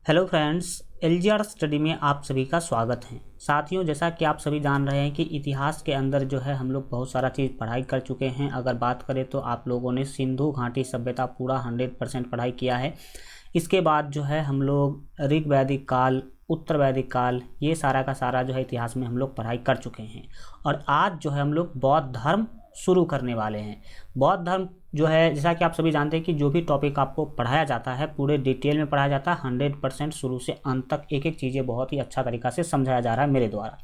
Hello friends, LGR study में आप सभी का स्वागत है। साथियों, जैसा कि आप सभी जान रहे हैं कि इतिहास के अंदर जो है हम लोग बहुत सारा चीज़ पढ़ाई कर चुके हैं। अगर बात करें तो आप लोगों ने सिंधु घाटी सभ्यता पूरा 100% पढ़ाई किया है। इसके बाद जो है हम लोग ऋग वैदिक काल, उत्तर वैदिक काल, ये सारा का सारा जो है इतिहास में हम लोग पढ़ाई कर चुके हैं। और आज जो है हम लोग बौद्ध धर्म शुरू करने वाले हैं। बौद्ध धर्म जो है, जैसा कि आप सभी जानते हैं कि जो भी टॉपिक आपको पढ़ाया जाता है पूरे डिटेल में पढ़ाया जाता है। 100% शुरू से अंत तक एक एक चीज़ें बहुत ही अच्छा तरीक़ा से समझाया जा रहा है मेरे द्वारा।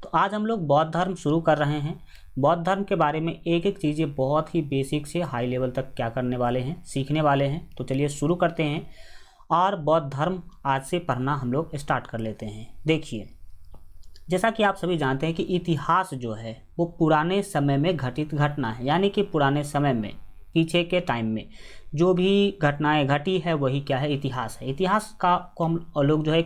तो आज हम लोग बौद्ध धर्म शुरू कर रहे हैं। बौद्ध धर्म के बारे में एक एक चीज़ें बहुत ही बेसिक से हाई लेवल तक क्या करने वाले हैं, सीखने वाले हैं। तो चलिए शुरू करते हैं और बौद्ध धर्म आज से पढ़ना हम लोग स्टार्ट कर लेते हैं। देखिए, जैसा कि आप सभी जानते हैं कि इतिहास जो है वो पुराने समय में घटित घटना है, यानी कि पुराने समय में, पीछे के टाइम में जो भी घटनाएं घटी है वही क्या है, इतिहास है। इतिहास का को हम लोग जो है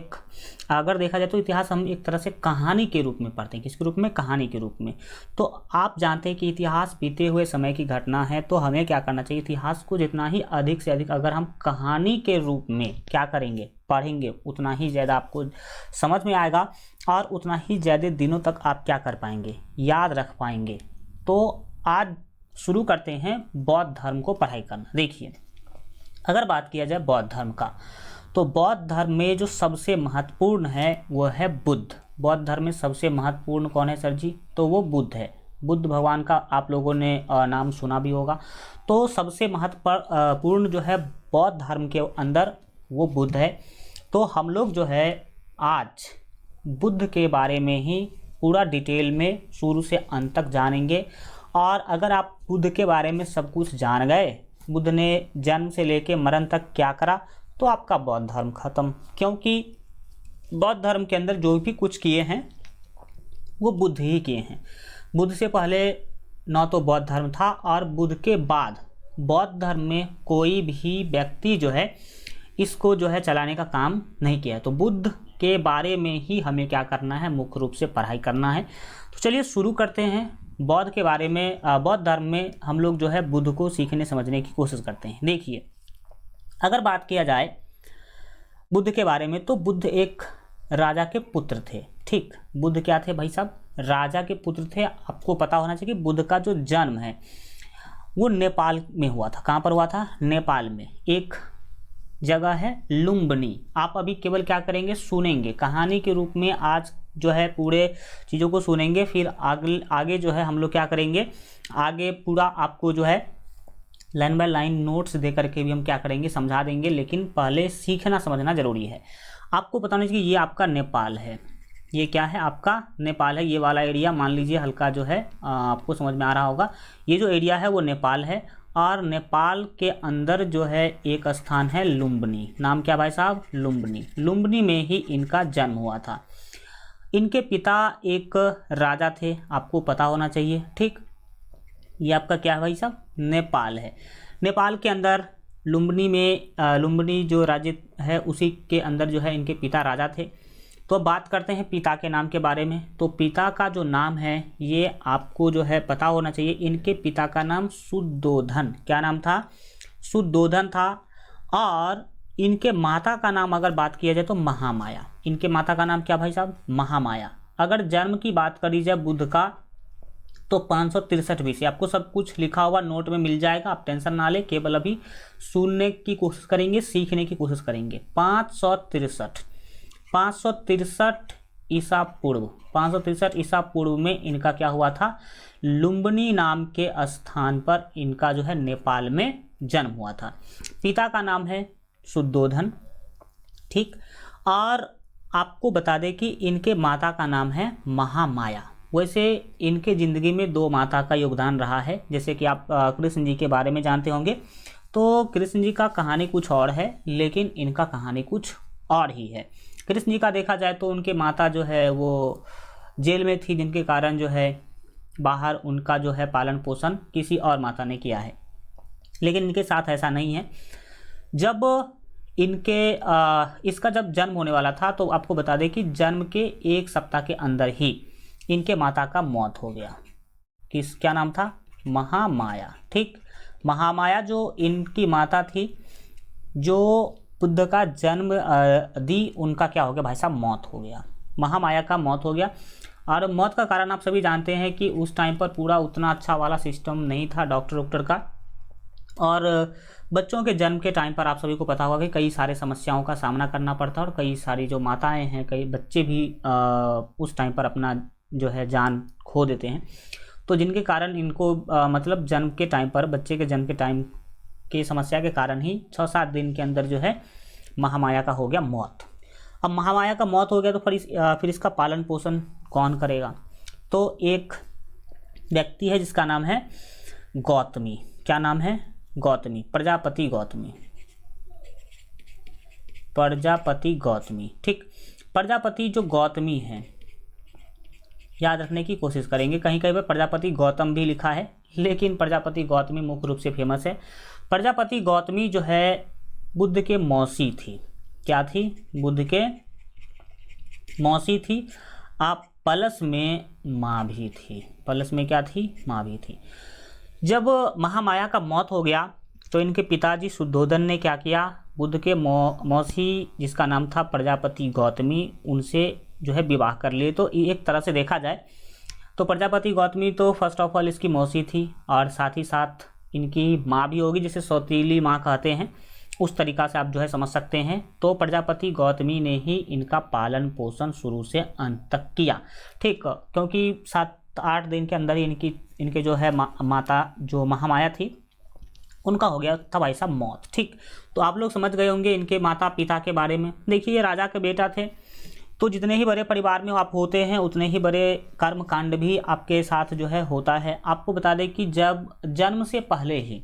अगर देखा जाए तो इतिहास हम एक तरह से कहानी के रूप में पढ़ते हैं। किसके रूप में? कहानी के रूप में। तो आप जानते हैं कि इतिहास बीते हुए समय की घटना है, तो हमें क्या करना चाहिए, इतिहास को जितना ही अधिक से अधिक अगर हम कहानी के रूप में क्या करेंगे, पढ़ेंगे, उतना ही ज़्यादा आपको समझ में आएगा और उतना ही ज़्यादा दिनों तक आप क्या कर पाएंगे, याद रख पाएंगे। तो आज शुरू करते हैं बौद्ध धर्म को पढ़ाई करना। देखिए, अगर बात किया जाए बौद्ध धर्म का, तो बौद्ध धर्म में जो सबसे महत्वपूर्ण है वो है बुद्ध। बौद्ध धर्म में सबसे महत्वपूर्ण कौन है सर जी? तो वो बुद्ध है। बुद्ध भगवान का आप लोगों ने नाम सुना भी होगा। तो सबसे महत्वपूर्ण जो है बौद्ध धर्म के अंदर वो बुद्ध है। तो हम लोग जो है आज बुद्ध के बारे में ही पूरा डिटेल में शुरू से अंत तक जानेंगे। और अगर आप बुद्ध के बारे में सब कुछ जान गए, बुद्ध ने जन्म से लेकर मरण तक क्या करा, तो आपका बौद्ध धर्म खत्म। क्योंकि बौद्ध धर्म के अंदर जो भी कुछ किए हैं वो बुद्ध ही किए हैं। बुद्ध से पहले न तो बौद्ध धर्म था और बुद्ध के बाद बौद्ध धर्म में कोई भी व्यक्ति जो है इसको जो है चलाने का काम नहीं किया है। तो बुद्ध के बारे में ही हमें क्या करना है, मुख्य रूप से पढ़ाई करना है। तो चलिए शुरू करते हैं। बौद्ध के बारे में, बौद्ध धर्म में हम लोग जो है बुद्ध को सीखने समझने की कोशिश करते हैं। देखिए, अगर बात किया जाए बुद्ध के बारे में, तो बुद्ध एक राजा के पुत्र थे। ठीक, बुद्ध क्या थे भाई साहब? राजा के पुत्र थे। आपको पता होना चाहिए कि बुद्ध का जो जन्म है वो नेपाल में हुआ था। कहाँ पर हुआ था? नेपाल में। एक जगह है लुम्बिनी। आप अभी केवल क्या करेंगे, सुनेंगे कहानी के रूप में। आज जो है पूरे चीज़ों को सुनेंगे, फिर आगे जो है हम लोग क्या करेंगे, आगे पूरा आपको जो है लाइन बाय लाइन नोट्स दे करके भी हम क्या करेंगे, समझा देंगे। लेकिन पहले सीखना समझना जरूरी है। आपको पता नहीं चाहिए ये आपका नेपाल है। ये क्या है? आपका नेपाल है। ये वाला एरिया मान लीजिए हल्का जो है आपको समझ में आ रहा होगा। ये जो एरिया है वो नेपाल है। और नेपाल के अंदर जो है एक स्थान है लुम्बिनी। नाम क्या भाई साहब? लुम्बिनी। लुम्बिनी में ही इनका जन्म हुआ था। इनके पिता एक राजा थे, आपको पता होना चाहिए। ठीक, ये आपका क्या है भाई साहब? नेपाल है। नेपाल के अंदर लुम्बिनी में लुम्बिनी जो राज्य है उसी के अंदर जो है इनके पिता राजा थे। तो बात करते हैं पिता के नाम के बारे में। तो पिता का जो नाम है ये आपको जो है पता होना चाहिए। इनके पिता का नाम शुद्धोधन, क्या नाम था? शुद्धोधन था। और इनके माता का नाम अगर बात किया जाए तो महामाया। इनके माता का नाम क्या भाई साहब? महामाया। अगर जन्म की बात करी जाए बुद्ध का, तो 563 BC। आपको सब कुछ लिखा हुआ नोट में मिल जाएगा, आप टेंशन ना ले। केवल अभी सुनने की कोशिश करेंगे, सीखने की कोशिश करेंगे। 563 ईसा पूर्व, 563 ईसा पूर्व में इनका क्या हुआ था, लुम्बिनी नाम के स्थान पर इनका जो है नेपाल में जन्म हुआ था। पिता का नाम है शुद्धोधन। ठीक, और आपको बता दें कि इनके माता का नाम है महामाया। वैसे इनके ज़िंदगी में दो माता का योगदान रहा है। जैसे कि आप कृष्ण जी के बारे में जानते होंगे, तो कृष्ण जी का कहानी कुछ और है, लेकिन इनका कहानी कुछ और ही है। कृष्ण जी का देखा जाए तो उनके माता जो है वो जेल में थी, जिनके कारण जो है बाहर उनका जो है पालन पोषण किसी और माता ने किया है। लेकिन इनके साथ ऐसा नहीं है। जब इनके इसका जब जन्म होने वाला था, तो आपको बता दें कि जन्म के एक सप्ताह के अंदर ही इनके माता का मौत हो गया। क्या नाम था? महामाया। ठीक, महामाया जो इनकी माता थी, जो बुद्ध का जन्म दी, उनका क्या हो गया भाई साहब, मौत हो गया। महामाया का मौत हो गया। और मौत का कारण आप सभी जानते हैं कि उस टाइम पर पूरा उतना अच्छा वाला सिस्टम नहीं था डॉक्टर का। और बच्चों के जन्म के टाइम पर आप सभी को पता होगा कि कई सारे समस्याओं का सामना करना पड़ता है, और कई सारी जो माताएं हैं, कई बच्चे भी उस टाइम पर अपना जो है जान खो देते हैं। तो जिनके कारण इनको मतलब जन्म के टाइम पर, बच्चे के जन्म के टाइम की समस्या के कारण ही 6-7 दिन के अंदर जो है महामाया का हो गया मौत। अब महामाया का मौत हो गया तो फिर इसका पालन पोषण कौन करेगा? तो एक व्यक्ति है जिसका नाम है गौतमी। क्या नाम है? गौतमी, प्रजापति गौतमी, प्रजापति गौतमी। ठीक, प्रजापति जो गौतमी है, याद रखने की कोशिश करेंगे, कहीं कहीं पर प्रजापति गौतम भी लिखा है, लेकिन प्रजापति गौतमी मुख्य रूप से फेमस है। प्रजापति गौतमी जो है बुद्ध के मौसी थी। क्या थी? बुद्ध के मौसी थी। आप प्लस में माँ भी थी। प्लस में क्या थी? माँ भी थी। जब महामाया का मौत हो गया तो इनके पिताजी शुद्धोधन ने क्या किया? बुद्ध के मौसी जिसका नाम था प्रजापति गौतमी, उनसे जो है विवाह कर लिए। तो एक तरह से देखा जाए तो प्रजापति गौतमी तो फर्स्ट ऑफ ऑल इसकी मौसी थी, और साथ ही साथ इनकी माँ भी होगी, जिसे सौतीली माँ कहते हैं, उस तरीक़ा से आप जो है समझ सकते हैं। तो प्रजापति गौतमी ने ही इनका पालन पोषण शुरू से अंत तक किया। ठीक, क्योंकि 7-8 दिन के अंदर ही इनके जो है माता जो महामाया थी, उनका हो गया था भाई साहब मौत। ठीक, तो आप लोग समझ गए होंगे इनके माता पिता के बारे में। देखिए, ये राजा के बेटा थे, तो जितने ही बड़े परिवार में आप होते हैं उतने ही बड़े कर्म कांड भी आपके साथ जो है होता है। आपको बता दें कि जब जन्म से पहले ही,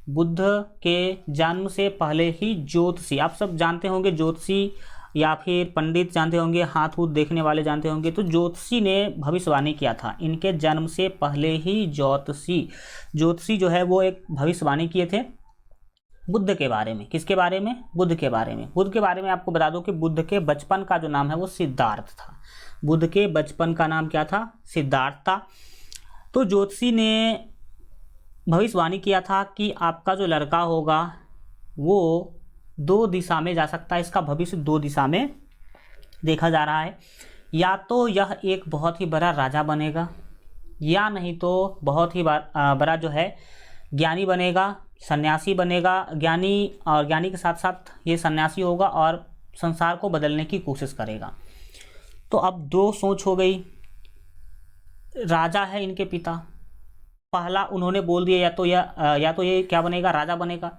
बुद्ध के जन्म से पहले ही ज्योतिषी, आप सब जानते होंगे ज्योतिषी या फिर पंडित जानते होंगे, हाथ हूथ देखने वाले जानते होंगे, तो ज्योतिषी ने भविष्यवाणी किया था। इनके जन्म से पहले ही ज्योतिषी जो है वो एक भविष्यवाणी किए थे बुद्ध के बारे में। किसके बारे में? बुद्ध के बारे में। बुद्ध के बारे में आपको बता दूं कि बुद्ध के बचपन का जो नाम है वो सिद्धार्थ था। बुद्ध के बचपन का नाम क्या था? सिद्धार्थ था। तो ज्योतिषी ने भविष्यवाणी किया था कि आपका जो लड़का होगा वो 2 दिशा में जा सकता है। इसका भविष्य 2 दिशा में देखा जा रहा है। या तो यह एक बहुत ही बड़ा राजा बनेगा, या नहीं तो बहुत ही बड़ा जो है ज्ञानी बनेगा, सन्यासी बनेगा। ज्ञानी के साथ साथ ये सन्यासी होगा और संसार को बदलने की कोशिश करेगा। तो अब 2 सोच हो गई। राजा है इनके पिता, पहला उन्होंने बोल दिया या तो ये क्या बनेगा? राजा बनेगा,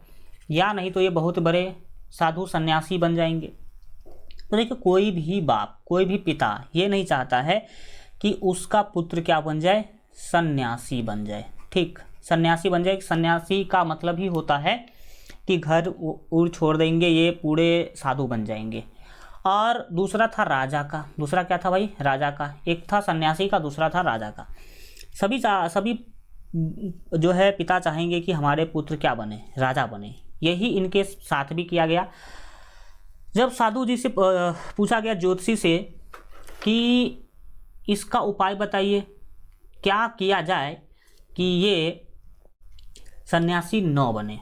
या नहीं तो ये बहुत बड़े साधु सन्यासी बन जाएंगे। तो देखिए, कोई भी बाप, कोई भी पिता ये नहीं चाहता है कि उसका पुत्र क्या बन जाए? सन्यासी बन जाए। ठीक, सन्यासी बन जाए। सन्यासी का मतलब ही होता है कि घर उड़ छोड़ देंगे, ये पूरे साधु बन जाएंगे। और दूसरा था राजा का। दूसरा क्या था भाई? राजा का। एक था सन्यासी का, दूसरा था राजा का। सभी जो है पिता चाहेंगे कि हमारे पुत्र क्या बने? राजा बने। यही इनके साथ भी किया गया। जब साधु जी से पूछा गया ज्योतिषी से कि इसका उपाय बताइए, क्या किया जाए कि ये सन्यासी न बने,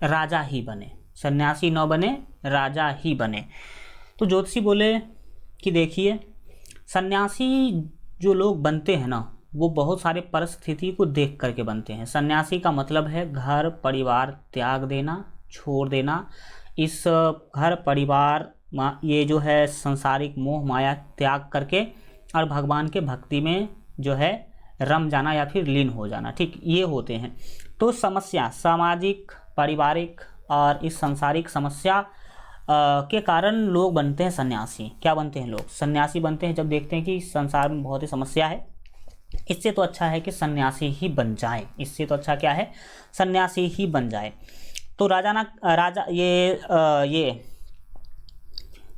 राजा ही बने, सन्यासी न बने, राजा ही बने। तो ज्योतिषी बोले कि देखिए, सन्यासी जो लोग बनते हैं ना, वो बहुत सारे परिस्थिति को देख करके बनते हैं। सन्यासी का मतलब है घर परिवार त्याग देना, छोड़ देना। इस घर परिवार ये जो है सांसारिक मोह माया त्याग करके और भगवान के भक्ति में जो है रम जाना या फिर लीन हो जाना। ठीक, ये होते हैं। तो समस्या, सामाजिक, पारिवारिक और इस सांसारिक समस्या के कारण लोग बनते हैं सन्यासी। क्या बनते हैं लोग? सन्यासी बनते हैं जब देखते हैं कि संसार में बहुत ही समस्या है। इससे तो अच्छा है कि सन्यासी ही बन जाए। इससे तो अच्छा क्या है? सन्यासी ही बन जाए। तो राजा ये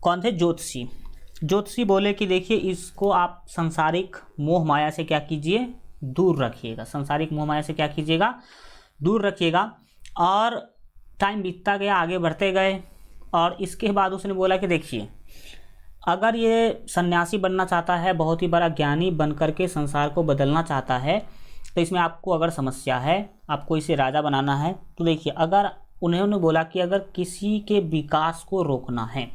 कौन थे? ज्योतिषी। ज्योतिषी बोले कि देखिए, इसको आप सांसारिक मोह माया से क्या कीजिए? दूर रखिएगा। सांसारिक मोह माया से क्या कीजिएगा? दूर रखिएगा। और टाइम बीतता गया, आगे बढ़ते गए, और इसके बाद उसने बोला कि देखिए, अगर ये सन्यासी बनना चाहता है, बहुत ही बड़ा ज्ञानी बन करके संसार को बदलना चाहता है, तो इसमें आपको अगर समस्या है, आपको इसे राजा बनाना है, तो देखिए, अगर उन्होंने बोला कि अगर किसी के विकास को रोकना है,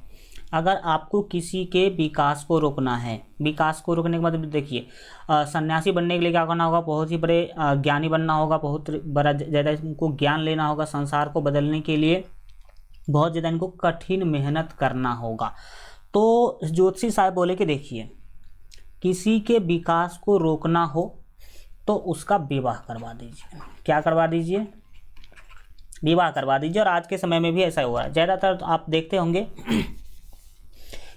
अगर आपको किसी के विकास को रोकना है, विकास को रोकने के मतलब देखिए, सन्यासी बनने के लिए क्या करना होगा, बहुत ही बड़े ज्ञानी बनना होगा, बहुत बड़ा ज़्यादा इनको ज्ञान लेना होगा, संसार को बदलने के लिए बहुत ज़्यादा इनको कठिन मेहनत करना होगा। तो ज्योतिषी साहब बोले कि देखिए, किसी के विकास को रोकना हो तो उसका विवाह करवा दीजिए। क्या करवा दीजिए? विवाह करवा दीजिए। और आज के समय में भी ऐसा हो रहा है, ज़्यादातर तो आप देखते होंगे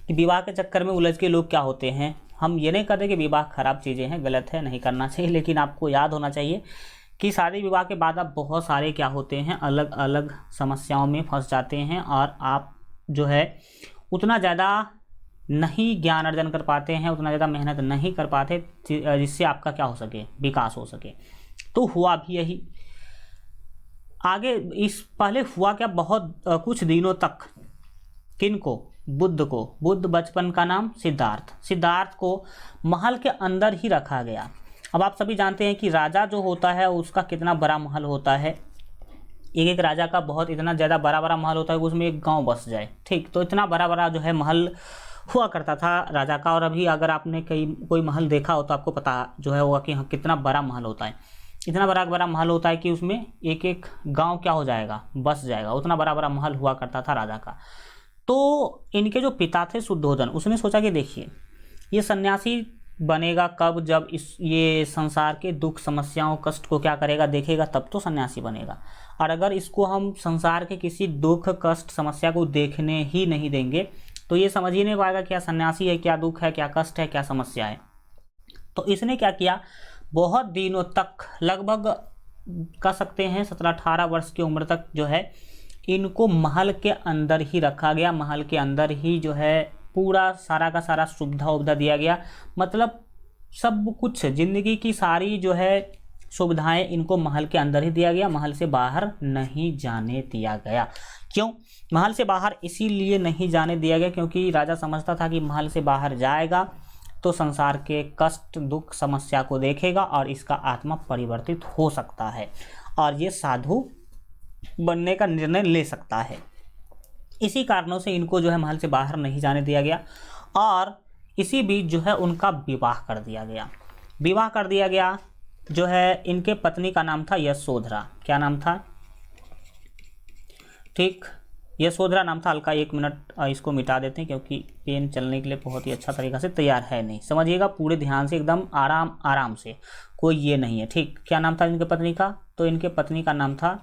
कि विवाह के चक्कर में उलझ के लोग क्या होते हैं। हम ये नहीं कहते कि विवाह खराब चीज़ें हैं, गलत है, नहीं करना चाहिए, लेकिन आपको याद होना चाहिए कि शादी विवाह के बाद आप बहुत सारे क्या होते हैं, अलग अलग समस्याओं में फंस जाते हैं और आप जो है उतना ज़्यादा नहीं ज्ञान अर्जन कर पाते हैं, उतना ज़्यादा मेहनत नहीं कर पाते जिससे आपका क्या हो सके, विकास हो सके। तो हुआ भी यही। आगे इस पहले हुआ क्या, बहुत कुछ दिनों तक किनको, बुद्ध को, बुद्ध बचपन का नाम सिद्धार्थ, सिद्धार्थ को महल के अंदर ही रखा गया। अब आप सभी जानते हैं कि राजा जो होता है उसका कितना बड़ा महल होता है, एक एक राजा का बहुत इतना ज़्यादा बड़ा बड़ा महल होता है, उसमें एक गांव बस जाए, ठीक। तो इतना बड़ा बड़ा जो है महल हुआ करता था राजा का। और अभी अगर आपने कोई महल देखा हो तो आपको पता जो है होगा कि हाँ कितना बड़ा महल होता है, इतना बड़ा बड़ा महल होता है कि उसमें एक एक गांव क्या हो जाएगा, बस जाएगा, उतना बड़ा बड़ा महल हुआ करता था राजा का। तो इनके जो पिता थे शुद्धोधन, उसने सोचा कि देखिए ये सन्यासी बनेगा कब, जब ये संसार के दुख समस्याओं कष्ट को क्या करेगा, देखेगा, तब तो सन्यासी बनेगा। और अगर इसको हम संसार के किसी दुख कष्ट समस्या को देखने ही नहीं देंगे तो ये समझ ही नहीं पाएगा क्या सन्यासी है, क्या दुख है, क्या कष्ट है, क्या समस्या है। तो इसने क्या किया, बहुत दिनों तक, लगभग कह सकते हैं 17-18 वर्ष की उम्र तक जो है इनको महल के अंदर ही रखा गया। महल के अंदर ही जो है पूरा सारा का सारा सुविधा उविधा दिया गया, मतलब सब कुछ, जिंदगी की सारी जो है सुविधाएं इनको महल के अंदर ही दिया गया, महल से बाहर नहीं जाने दिया गया। क्यों महल से बाहर इसीलिए नहीं जाने दिया गया क्योंकि राजा समझता था कि महल से बाहर जाएगा तो संसार के कष्ट दुख समस्या को देखेगा और इसका आत्मा परिवर्तित हो सकता है और ये साधु बनने का निर्णय ले सकता है। इसी कारणों से इनको जो है महल से बाहर नहीं जाने दिया गया और इसी बीच जो है उनका विवाह कर दिया गया। विवाह कर दिया गया जो है, इनके पत्नी का नाम था यशोधरा। क्या नाम था? ठीक, यशोधरा नाम था। हल्का 1 मिनट इसको मिटा देते हैं क्योंकि पेन चलने के लिए बहुत ही अच्छा तरीका से तैयार है नहीं, समझिएगा पूरे ध्यान से, एकदम आराम आराम से, कोई ये नहीं है, ठीक। क्या नाम था इनके पत्नी का? तो इनके पत्नी का नाम था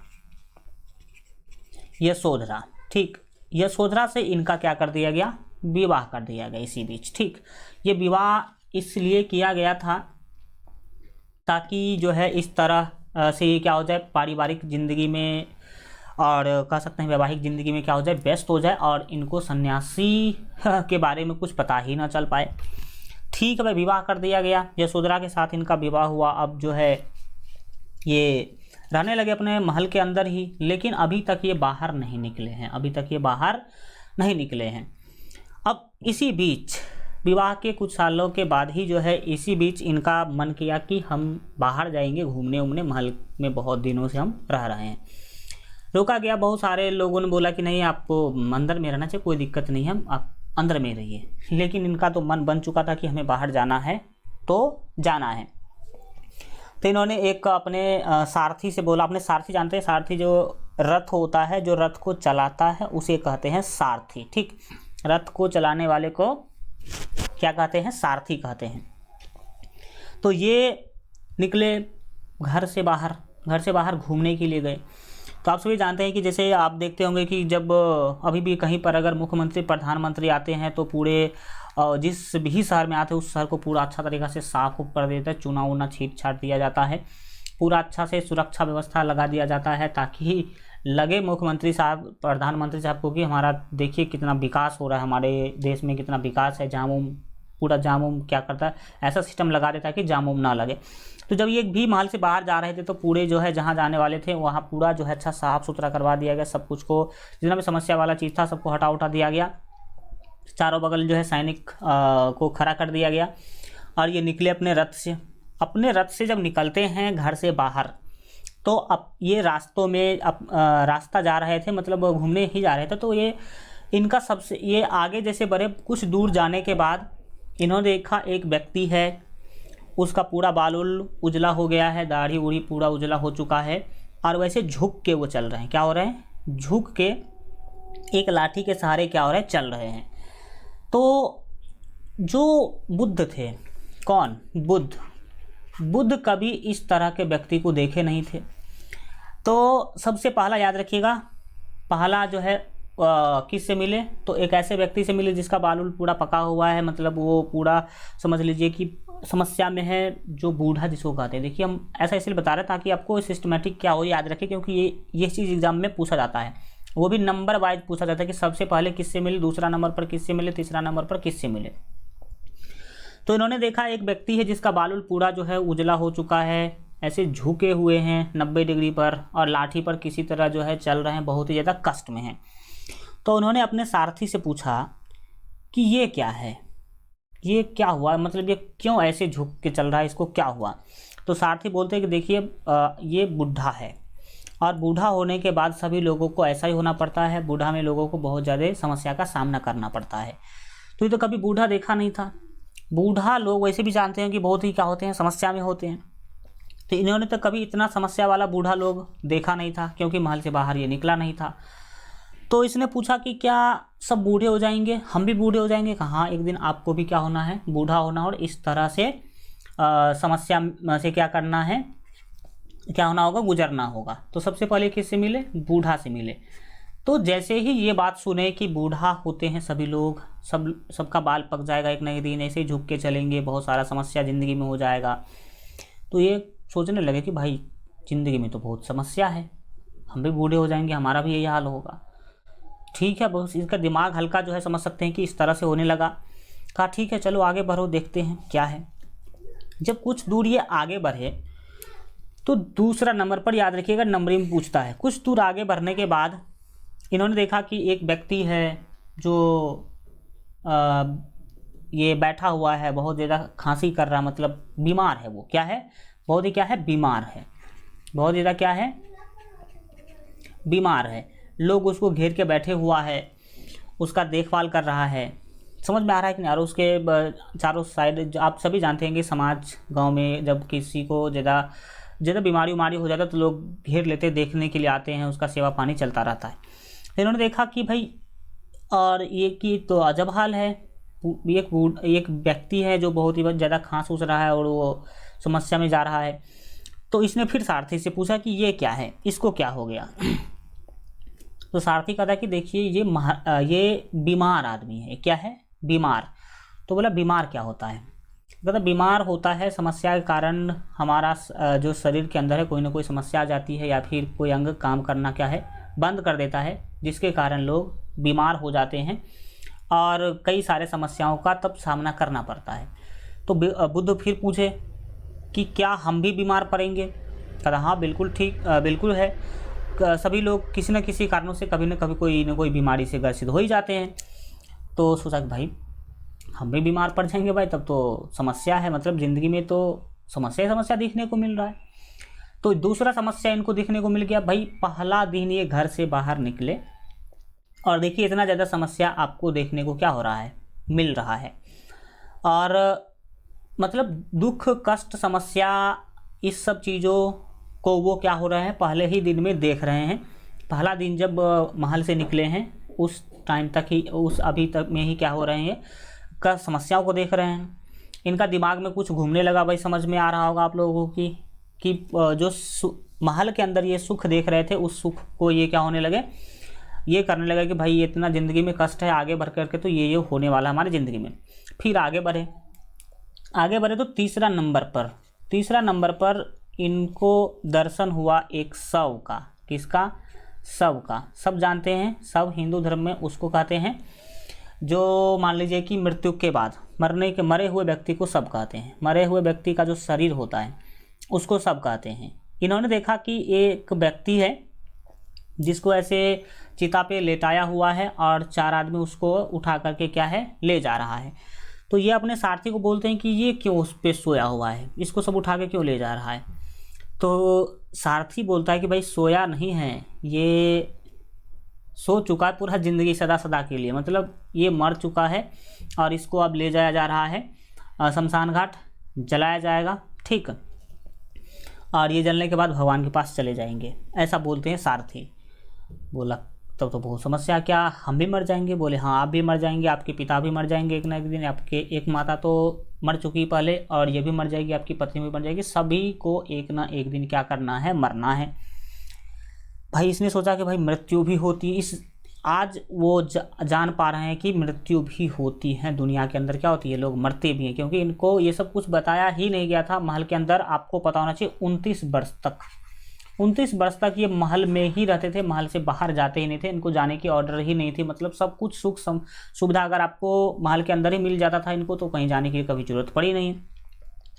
यशोधरा, ठीक। यशोधरा से इनका क्या कर दिया गया, विवाह कर दिया गया इसी बीच, ठीक। ये विवाह इसलिए किया गया था ताकि जो है इस तरह से ये क्या हो जाए, पारिवारिक जिंदगी में और कह सकते हैं वैवाहिक ज़िंदगी में क्या हो जाए, व्यस्त हो जाए और इनको सन्यासी के बारे में कुछ पता ही ना चल पाए। ठीक है भाई, विवाह कर दिया गया, यशोधरा के साथ इनका विवाह हुआ। अब जो है ये रहने लगे अपने महल के अंदर ही, लेकिन अभी तक ये बाहर नहीं निकले हैं, अभी तक ये बाहर नहीं निकले हैं। अब इसी बीच विवाह के कुछ सालों के बाद ही जो है इसी बीच इनका मन किया कि हम बाहर जाएंगे घूमने उमने, महल में बहुत दिनों से हम रह रहे हैं। रोका गया, बहुत सारे लोगों ने बोला कि नहीं आपको अंदर में रहना चाहिए, कोई दिक्कत नहीं है, आप अंदर में रहिए। लेकिन इनका तो मन बन चुका था कि हमें बाहर जाना है तो जाना है। तो इन्होंने एक अपने सारथी से बोला, अपने सारथी जानते हैं, सारथी जो रथ होता है, जो रथ को चलाता है उसे कहते हैं सारथी, ठीक। रथ को चलाने वाले को क्या कहते हैं, सारथी कहते हैं। तो ये निकले घर से बाहर घूमने के लिए गए। तो आप सभी जानते हैं कि जैसे आप देखते होंगे कि जब अभी भी कहीं पर अगर मुख्यमंत्री प्रधानमंत्री आते हैं तो पूरे जिस भी शहर में आते हैं उस शहर को पूरा अच्छा तरीक़ा से साफ कर देते हैं, चूना वूना छीट छाट दिया जाता है, पूरा अच्छा से सुरक्षा व्यवस्था लगा दिया जाता है ताकि लगे मुख्यमंत्री साहब प्रधानमंत्री साहब को कि हमारा देखिए कितना विकास हो रहा है, हमारे देश में कितना विकास है, पूरा जाम क्या करता है, ऐसा सिस्टम लगा देता है कि जाम ना लगे। तो जब ये भी महल से बाहर जा रहे थे तो पूरे जो है जहाँ जाने वाले थे वहाँ पूरा जो है अच्छा साफ़ सुथरा करवा दिया गया, सब कुछ को जितना भी समस्या वाला चीज़ था सबको हटा उठा दिया गया, चारों बगल जो है सैनिक को खड़ा कर दिया गया और ये निकले अपने रथ से। जब निकलते हैं घर से बाहर तो अब ये रास्तों में रास्ता जा रहे थे, मतलब घूमने ही जा रहे थे। तो ये इनका सबसे ये आगे जैसे बढ़े, कुछ दूर जाने के बाद इन्होंने देखा एक व्यक्ति है, उसका पूरा बाल उजला हो गया है, दाढ़ी उड़ी पूरा उजला हो चुका है, और वैसे झुक के वो चल रहे हैं। क्या हो रहे हैं? झुक के एक लाठी के सहारे क्या हो रहे हैं? चल रहे हैं। तो जो बुद्ध थे, कौन? बुद्ध कभी इस तरह के व्यक्ति को देखे नहीं थे। तो सबसे पहला याद रखिएगा, पहला जो है किससे मिले? तो एक ऐसे व्यक्ति से मिले जिसका बाल पूरा पका हुआ है, मतलब वो पूरा समझ लीजिए कि समस्या में है, जो बूढ़ा जिसको कहते हैं। देखिए हम ऐसा इसलिए बता रहे हैं ताकि आपको सिस्टमेटिक क्या हो याद रखें, क्योंकि ये चीज़ एग्जाम में पूछा जाता है, वो भी नंबर वाइज पूछा जाता है कि सबसे पहले किससे मिले, दूसरा नंबर पर किससे मिले, तीसरा नंबर पर किससे मिले। तो इन्होंने देखा एक व्यक्ति है जिसका बाल पूरा जो है उजला हो चुका है, ऐसे झुके हुए हैं 90 डिग्री पर, और लाठी पर किसी तरह जो है चल रहे हैं, बहुत ही ज़्यादा कष्ट में हैं। तो उन्होंने अपने सारथी से पूछा कि ये क्या है, ये क्या हुआ, मतलब ये क्यों ऐसे झुक के चल रहा है, इसको क्या हुआ? तो सारथी बोलते हैं कि देखिए ये बूढ़ा है, और बूढ़ा होने के बाद सभी लोगों को ऐसा ही होना पड़ता है, बूढ़ा में लोगों को बहुत ज़्यादा समस्या का सामना करना पड़ता है। तो ये तो कभी बूढ़ा देखा नहीं था। बूढ़ा लोग वैसे भी जानते हैं कि बहुत ही क्या होते हैं, समस्या में होते हैं। तो इन्होंने तो कभी इतना समस्या वाला बूढ़ा लोग देखा नहीं था, क्योंकि महल से बाहर ये निकला नहीं था। तो इसने पूछा कि क्या सब बूढ़े हो जाएंगे, हम भी बूढ़े हो जाएंगे? कहाँ, एक दिन आपको भी क्या होना है? बूढ़ा होना, और इस तरह से समस्या से क्या करना है, क्या होना होगा? गुजरना होगा। तो सबसे पहले किससे मिले? बूढ़ा से मिले। तो जैसे ही ये बात सुने कि बूढ़ा होते हैं सभी लोग, सबका बाल पक जाएगा एक नए दिन, ऐसे ही झुक के चलेंगे, बहुत सारा समस्या ज़िंदगी में हो जाएगा, तो ये सोचने लगे कि भाई ज़िंदगी में तो बहुत समस्या है, हम भी बूढ़े हो जाएंगे, हमारा भी यही हाल होगा। ठीक है, बस इसका दिमाग हल्का जो है समझ सकते हैं कि इस तरह से होने लगा। कहा ठीक है चलो आगे बढ़ो, देखते हैं क्या है। जब कुछ दूर ये आगे बढ़े तो दूसरा नंबर पर, याद रखिएगा नंबरिंग पूछता है। कुछ दूर आगे बढ़ने के बाद इन्होंने देखा कि एक व्यक्ति है जो ये बैठा हुआ है, बहुत ज़्यादा खांसी कर रहा, मतलब बीमार है। वो क्या है? बहुत ही क्या है? बीमार है, बहुत ज़्यादा क्या है? बीमार है। लोग उसको घेर के बैठे हुआ है, उसका देखभाल कर रहा है। समझ में आ रहा है कि नहीं? और उसके चारों साइड आप सभी जानते हैं कि समाज गांव में जब किसी को ज़्यादा बीमारी हो जाता है तो लोग घेर लेते, देखने के लिए आते हैं, उसका सेवा पानी चलता रहता है। तो इन्होंने देखा कि भाई, और ये कि तो अजब हाल है, एक व्यक्ति है जो बहुत ही ज़्यादा खांस उस रहा है और वो समस्या में जा रहा है। तो इसने फिर सारथी से पूछा कि ये क्या है, इसको क्या हो गया? तो सारथी कहता है कि देखिए ये बीमार आदमी है। क्या है? बीमार। तो बोला बीमार क्या होता है? कहता बीमार होता है समस्या के कारण हमारा जो शरीर के अंदर है कोई ना कोई समस्या आ जाती है, या फिर कोई अंग काम करना क्या है बंद कर देता है, जिसके कारण लोग बीमार हो जाते हैं और कई सारे समस्याओं का तब सामना करना पड़ता है। तो बुद्ध फिर पूछे कि क्या हम भी बीमार पड़ेंगे? कहता हाँ बिल्कुल ठीक, बिल्कुल है, सभी लोग किसी न किसी कारणों से कभी न कोई बीमारी से ग्रसित हो ही जाते हैं। तो सोचा कि भाई हम भी बीमार पड़ जाएंगे भाई, तब तो समस्या है, मतलब ज़िंदगी में तो समस्या दिखने को मिल रहा है। तो दूसरा समस्या इनको दिखने को मिल गया। भाई पहला दिन ये घर से बाहर निकले और देखिए इतना ज़्यादा समस्या आपको देखने को क्या हो रहा है, मिल रहा है, और मतलब दुख कष्ट समस्या इस सब चीज़ों को वो क्या हो रहा है पहले ही दिन में देख रहे हैं। पहला दिन जब महल से निकले हैं उस टाइम तक ही, उस अभी तक में ही क्या हो रहे हैं का समस्याओं को देख रहे हैं। इनका दिमाग में कुछ घूमने लगा। भाई समझ में आ रहा होगा आप लोगों को कि जो महल के अंदर ये सुख देख रहे थे उस सुख को ये क्या होने लगे, ये करने लगा कि भाई ये इतना ज़िंदगी में कष्ट है, आगे बढ़ करके तो ये होने वाला हमारी ज़िंदगी में। फिर आगे बढ़े तो तीसरा नंबर पर इनको दर्शन हुआ एक शव का। किसका? शव का। सब जानते हैं, शव हिंदू धर्म में उसको कहते हैं जो मान लीजिए कि मृत्यु के बाद मरे हुए व्यक्ति को शव कहते हैं। मरे हुए व्यक्ति का जो शरीर होता है उसको शव कहते हैं। इन्होंने देखा कि एक व्यक्ति है जिसको ऐसे चिता पे लेटाया हुआ है और 4 आदमी उसको उठा करके क्या है ले जा रहा है। तो ये अपने सारथी को बोलते हैं कि ये क्यों उस पे सोया हुआ है, इसको सब उठा के क्यों ले जा रहा है। तो सारथी बोलता है कि भाई सोया नहीं है, ये सो चुका है पूरा ज़िंदगी सदा सदा के लिए, मतलब ये मर चुका है और इसको अब ले जाया जा रहा है शमशान घाट, जलाया जाएगा, ठीक। और ये जलने के बाद भगवान के पास चले जाएंगे, ऐसा बोलते हैं सारथी। बोला तब तो बहुत समस्या, क्या हम भी मर जाएंगे? बोले हाँ आप भी मर जाएंगे, आपके पिता भी मर जाएंगे एक ना एक दिन, आपके एक माता तो मर चुकी पहले और ये भी मर जाएगी, आपकी पत्नी भी मर जाएगी, सभी को एक ना एक दिन क्या करना है, मरना है। भाई इसने सोचा कि भाई मृत्यु भी होती है, इस आज वो जान पा रहे हैं कि मृत्यु भी होती है दुनिया के अंदर, क्या होती है, लोग मरते भी हैं, क्योंकि इनको ये सब कुछ बताया ही नहीं गया था महल के अंदर। आपको पता होना चाहिए 29 वर्ष तक ये महल में ही रहते थे, महल से बाहर जाते ही नहीं थे, इनको जाने की ऑर्डर ही नहीं थी, मतलब सब कुछ सुख सुविधा अगर आपको महल के अंदर ही मिल जाता था, इनको तो कहीं जाने की कभी जरूरत पड़ी नहीं।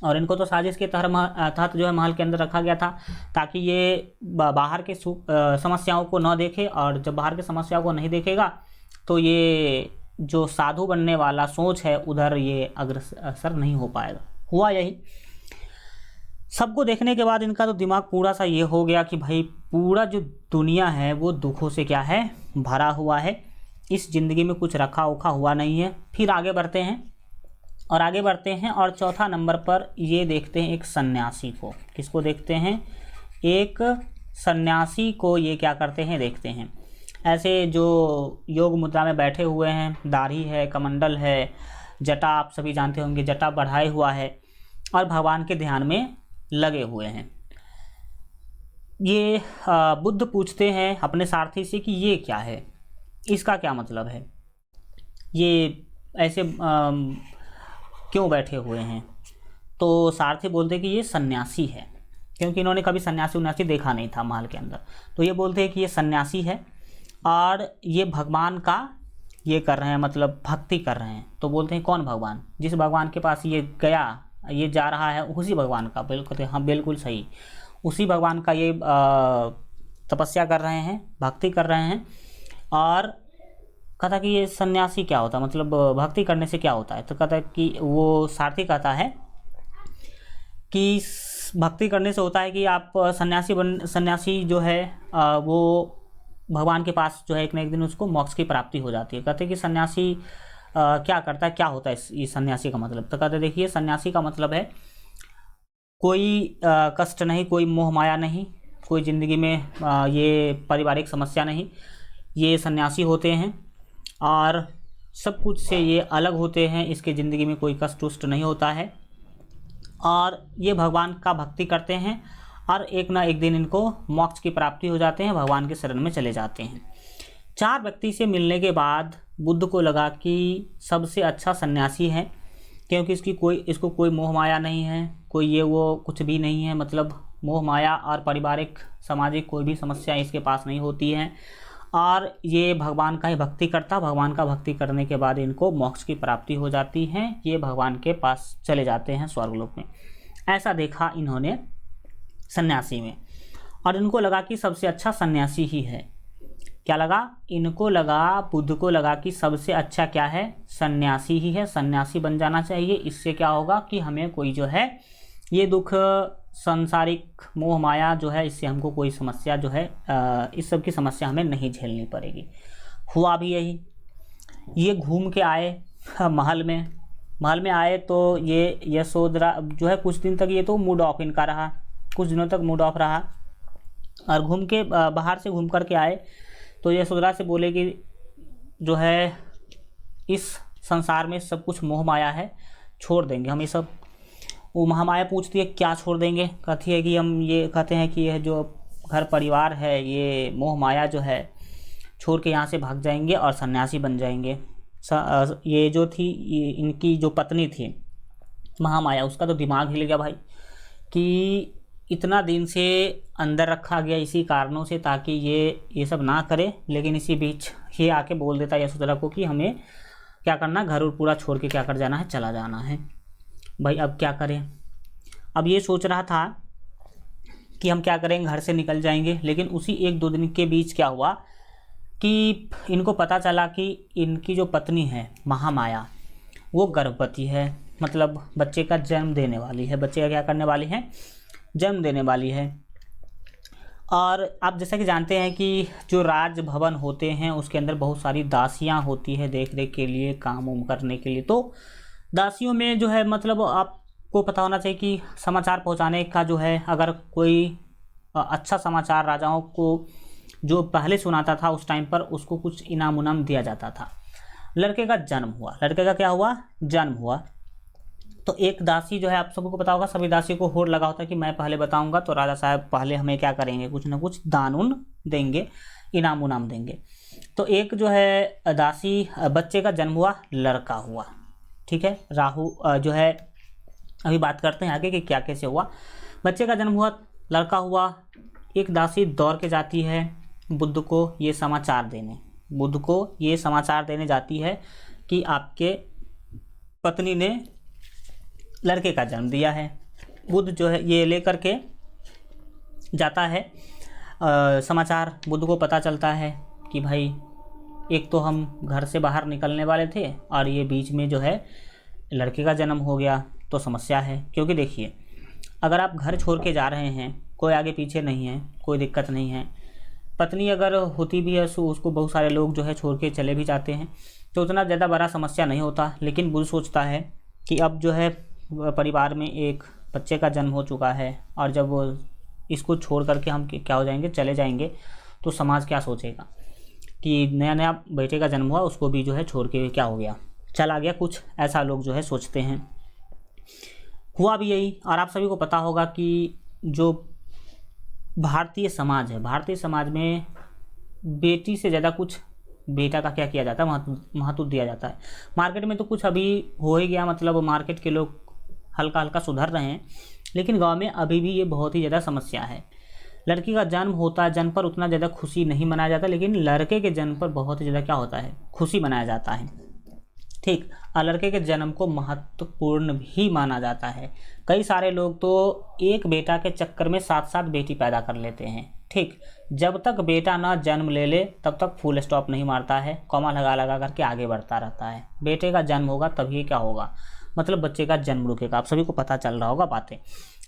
और इनको तो साजिश के तहत जो है महल के अंदर रखा गया था, ताकि ये बाहर के समस्याओं को न देखे, और जब बाहर की समस्याओं को नहीं देखेगा तो ये जो साधु बनने वाला सोच है उधर ये अग्रसर नहीं हो पाएगा। हुआ यही। सबको देखने के बाद इनका तो दिमाग पूरा सा ये हो गया कि भाई पूरा जो दुनिया है वो दुखों से क्या है, भरा हुआ है, इस ज़िंदगी में कुछ रखा उखा हुआ नहीं है। फिर आगे बढ़ते हैं और चौथा नंबर पर ये देखते हैं एक सन्यासी को। किसको देखते हैं? एक सन्यासी को ये क्या करते हैं, देखते हैं। ऐसे जो योग मुद्रा में बैठे हुए हैं, दाढ़ी है, कमंडल है, जटा आप सभी जानते होंगे, जटा बढ़ाए हुआ है और भगवान के ध्यान में लगे हुए हैं। ये बुद्ध पूछते हैं अपने सारथी से कि ये क्या है, इसका क्या मतलब है, ये ऐसे क्यों बैठे हुए हैं? तो सारथी बोलते हैं कि ये सन्यासी है, क्योंकि इन्होंने कभी सन्यासी उन्यासी देखा नहीं था महल के अंदर। तो ये बोलते हैं कि ये सन्यासी है और ये भगवान का ये कर रहे हैं, मतलब भक्ति कर रहे हैं। तो बोलते हैं कौन भगवान? जिस भगवान के पास ये गया, ये जा रहा है, उसी भगवान का। बिल्कुल हाँ, बिल्कुल सही, उसी भगवान का ये तपस्या कर रहे हैं, भक्ति कर रहे हैं। और कहता कि ये सन्यासी क्या होता है, मतलब भक्ति करने से क्या होता है? तो कहता है कि वो सारथी कहता है कि भक्ति करने से होता है कि आप सन्यासी जो है वो भगवान के पास जो है एक ना एक दिन उसको मोक्ष की प्राप्ति हो जाती है। कहते हैं कि सन्यासी क्या करता है, क्या होता है इस सन्यासी का मतलब? तो कहते देखिए सन्यासी का मतलब है कोई कष्ट नहीं, कोई मोह माया नहीं, कोई ज़िंदगी में ये पारिवारिक समस्या नहीं। ये सन्यासी होते हैं और सब कुछ से ये अलग होते हैं, इसके ज़िंदगी में कोई कष्ट उष्ट नहीं होता है और ये भगवान का भक्ति करते हैं और एक ना एक दिन इनको मोक्ष की प्राप्ति हो जाते हैं, भगवान के शरण में चले जाते हैं। 4 व्यक्ति से मिलने के बाद बुद्ध को लगा कि सबसे अच्छा सन्यासी है, क्योंकि इसको कोई मोह माया नहीं है, कोई ये वो कुछ भी नहीं है, मतलब मोह माया और पारिवारिक सामाजिक कोई भी समस्या इसके पास नहीं होती है और ये भगवान का ही भक्ति करता। भगवान का भक्ति करने के बाद इनको मोक्ष की प्राप्ति हो जाती है, ये भगवान के पास चले जाते हैं स्वर्गलोक में। ऐसा देखा इन्होंने सन्यासी में और इनको लगा कि सबसे अच्छा सन्यासी ही है। क्या लगा इनको? लगा, बुद्ध को लगा कि सबसे अच्छा क्या है, सन्यासी ही है, सन्यासी बन जाना चाहिए। इससे क्या होगा कि हमें कोई जो है ये दुख सांसारिक मोह माया जो है, इससे हमको कोई समस्या जो है इस सब की समस्या हमें नहीं झेलनी पड़ेगी। हुआ भी यही। ये घूम के आए महल में आए तो ये यशोधरा जो है कुछ दिन तक ये तो मूड ऑफ इनका रहा, कुछ दिनों तक मूड ऑफ रहा और घूम के बाहर से घूम कर के आए तो यशोधरा से बोले कि जो है इस संसार में सब कुछ मोह माया है, छोड़ देंगे हम ये सब। वो महामाया पूछती है क्या छोड़ देंगे? कहती है कि हम ये कहते हैं कि यह जो घर परिवार है ये मोह माया जो है छोड़ के यहाँ से भाग जाएंगे और सन्यासी बन जाएंगे। ये जो थी इनकी जो पत्नी थी महामाया, उसका तो दिमाग हिल गया भाई कि इतना दिन से अंदर रखा गया इसी कारणों से ताकि ये सब ना करे, लेकिन इसी बीच ये आके बोल देता है यशोधरा को कि हमें क्या करना, घर और पूरा छोड़ के क्या कर जाना है, चला जाना है। भाई अब क्या करें? अब ये सोच रहा था कि हम क्या करेंगे, घर से निकल जाएंगे, लेकिन उसी 1-2 दिन के बीच क्या हुआ कि इनको पता चला कि इनकी जो पत्नी है महामाया वो गर्भवती है, मतलब बच्चे का जन्म देने वाली है। बच्चे का क्या करने वाली है? जन्म देने वाली है। और आप जैसा कि जानते हैं कि जो राजभवन होते हैं उसके अंदर बहुत सारी दासियां होती है देख रेख के लिए, काम उम करने के लिए। तो दासियों में जो है मतलब आपको पता होना चाहिए कि समाचार पहुंचाने का जो है, अगर कोई अच्छा समाचार राजाओं को जो पहले सुनाता था उस टाइम पर उसको कुछ इनाम उनाम दिया जाता था। लड़के का जन्म हुआ, लड़के का क्या हुआ, जन्म हुआ। तो एक दासी जो है, आप सबको पता होगा, सभी दासियों को होड़ लगा होता है कि मैं पहले बताऊंगा तो राजा साहब पहले हमें क्या करेंगे, कुछ ना कुछ दान उन देंगे, इनाम उनाम देंगे। तो एक जो है दासी, बच्चे का जन्म हुआ, लड़का हुआ, ठीक है। राहु जो है, अभी बात करते हैं आगे कि क्या कैसे हुआ। बच्चे का जन्म हुआ, लड़का हुआ। एक दासी दौड़ के जाती है बुद्ध को ये समाचार देने, बुद्ध को ये समाचार देने जाती है कि आपके पत्नी ने लड़के का जन्म दिया है। बुद्ध जो है ये लेकर के जाता है, समाचार बुद्ध को पता चलता है कि भाई एक तो हम घर से बाहर निकलने वाले थे और ये बीच में जो है लड़के का जन्म हो गया, तो समस्या है। क्योंकि देखिए, अगर आप घर छोड़ के जा रहे हैं, कोई आगे पीछे नहीं है, कोई दिक्कत नहीं है, पत्नी अगर होती भी है तो उसको बहुत सारे लोग जो है छोड़ के चले भी जाते हैं, तो उतना ज़्यादा बड़ा समस्या नहीं होता। लेकिन बुद्ध सोचता है कि अब जो है परिवार में एक बच्चे का जन्म हो चुका है और जब वो इसको छोड़ करके हम क्या हो जाएंगे, चले जाएंगे, तो समाज क्या सोचेगा कि नया नया बेटे का जन्म हुआ, उसको भी जो है छोड़ के क्या हो गया, चला गया। कुछ ऐसा लोग जो है सोचते हैं। हुआ भी यही। और आप सभी को पता होगा कि जो भारतीय समाज है, भारतीय समाज में बेटी से ज़्यादा कुछ बेटा का क्या किया जाता है, महत्व दिया जाता है। मार्केट में तो कुछ अभी हो ही गया, मतलब मार्केट के लोग हल्का हल्का सुधर रहे हैं, लेकिन गांव में अभी भी ये बहुत ही ज़्यादा समस्या है। लड़की का जन्म होता है, जन्म पर उतना ज़्यादा खुशी नहीं मनाया जाता, लेकिन लड़के के जन्म पर बहुत ही ज़्यादा क्या होता है, खुशी मनाया जाता है, ठीक। और लड़के के जन्म को महत्वपूर्ण भी माना जाता है। कई सारे लोग तो एक बेटा के चक्कर में 7-7 बेटी पैदा कर लेते हैं, ठीक। जब तक बेटा ना जन्म ले ले तब तक फुल स्टॉप नहीं मारता है, कॉमा लगा लगा करके आगे बढ़ता रहता है। बेटे का जन्म होगा तभी क्या होगा, मतलब बच्चे का जन्म रुकेगा। आप सभी को पता चल रहा होगा बातें।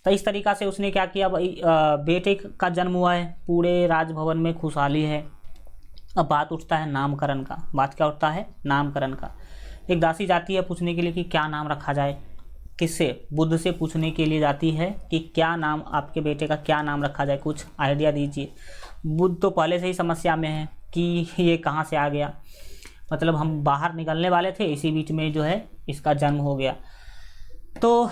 तो इस तरीक़ा से उसने क्या किया भाई, बेटे का जन्म हुआ है, पूरे राजभवन में खुशहाली है। अब बात उठता है नामकरण का। बात क्या उठता है, नामकरण का। एक दासी जाती है पूछने के लिए कि क्या नाम रखा जाए। किससे, बुद्ध से पूछने के लिए जाती है कि क्या नाम, आपके बेटे का क्या नाम रखा जाए, कुछ आइडिया दीजिए। बुद्ध तो पहले से ही समस्या में है कि ये कहाँ से आ गया, मतलब हम बाहर निकलने वाले थे, इसी बीच में जो है इसका जन्म हो गया। तो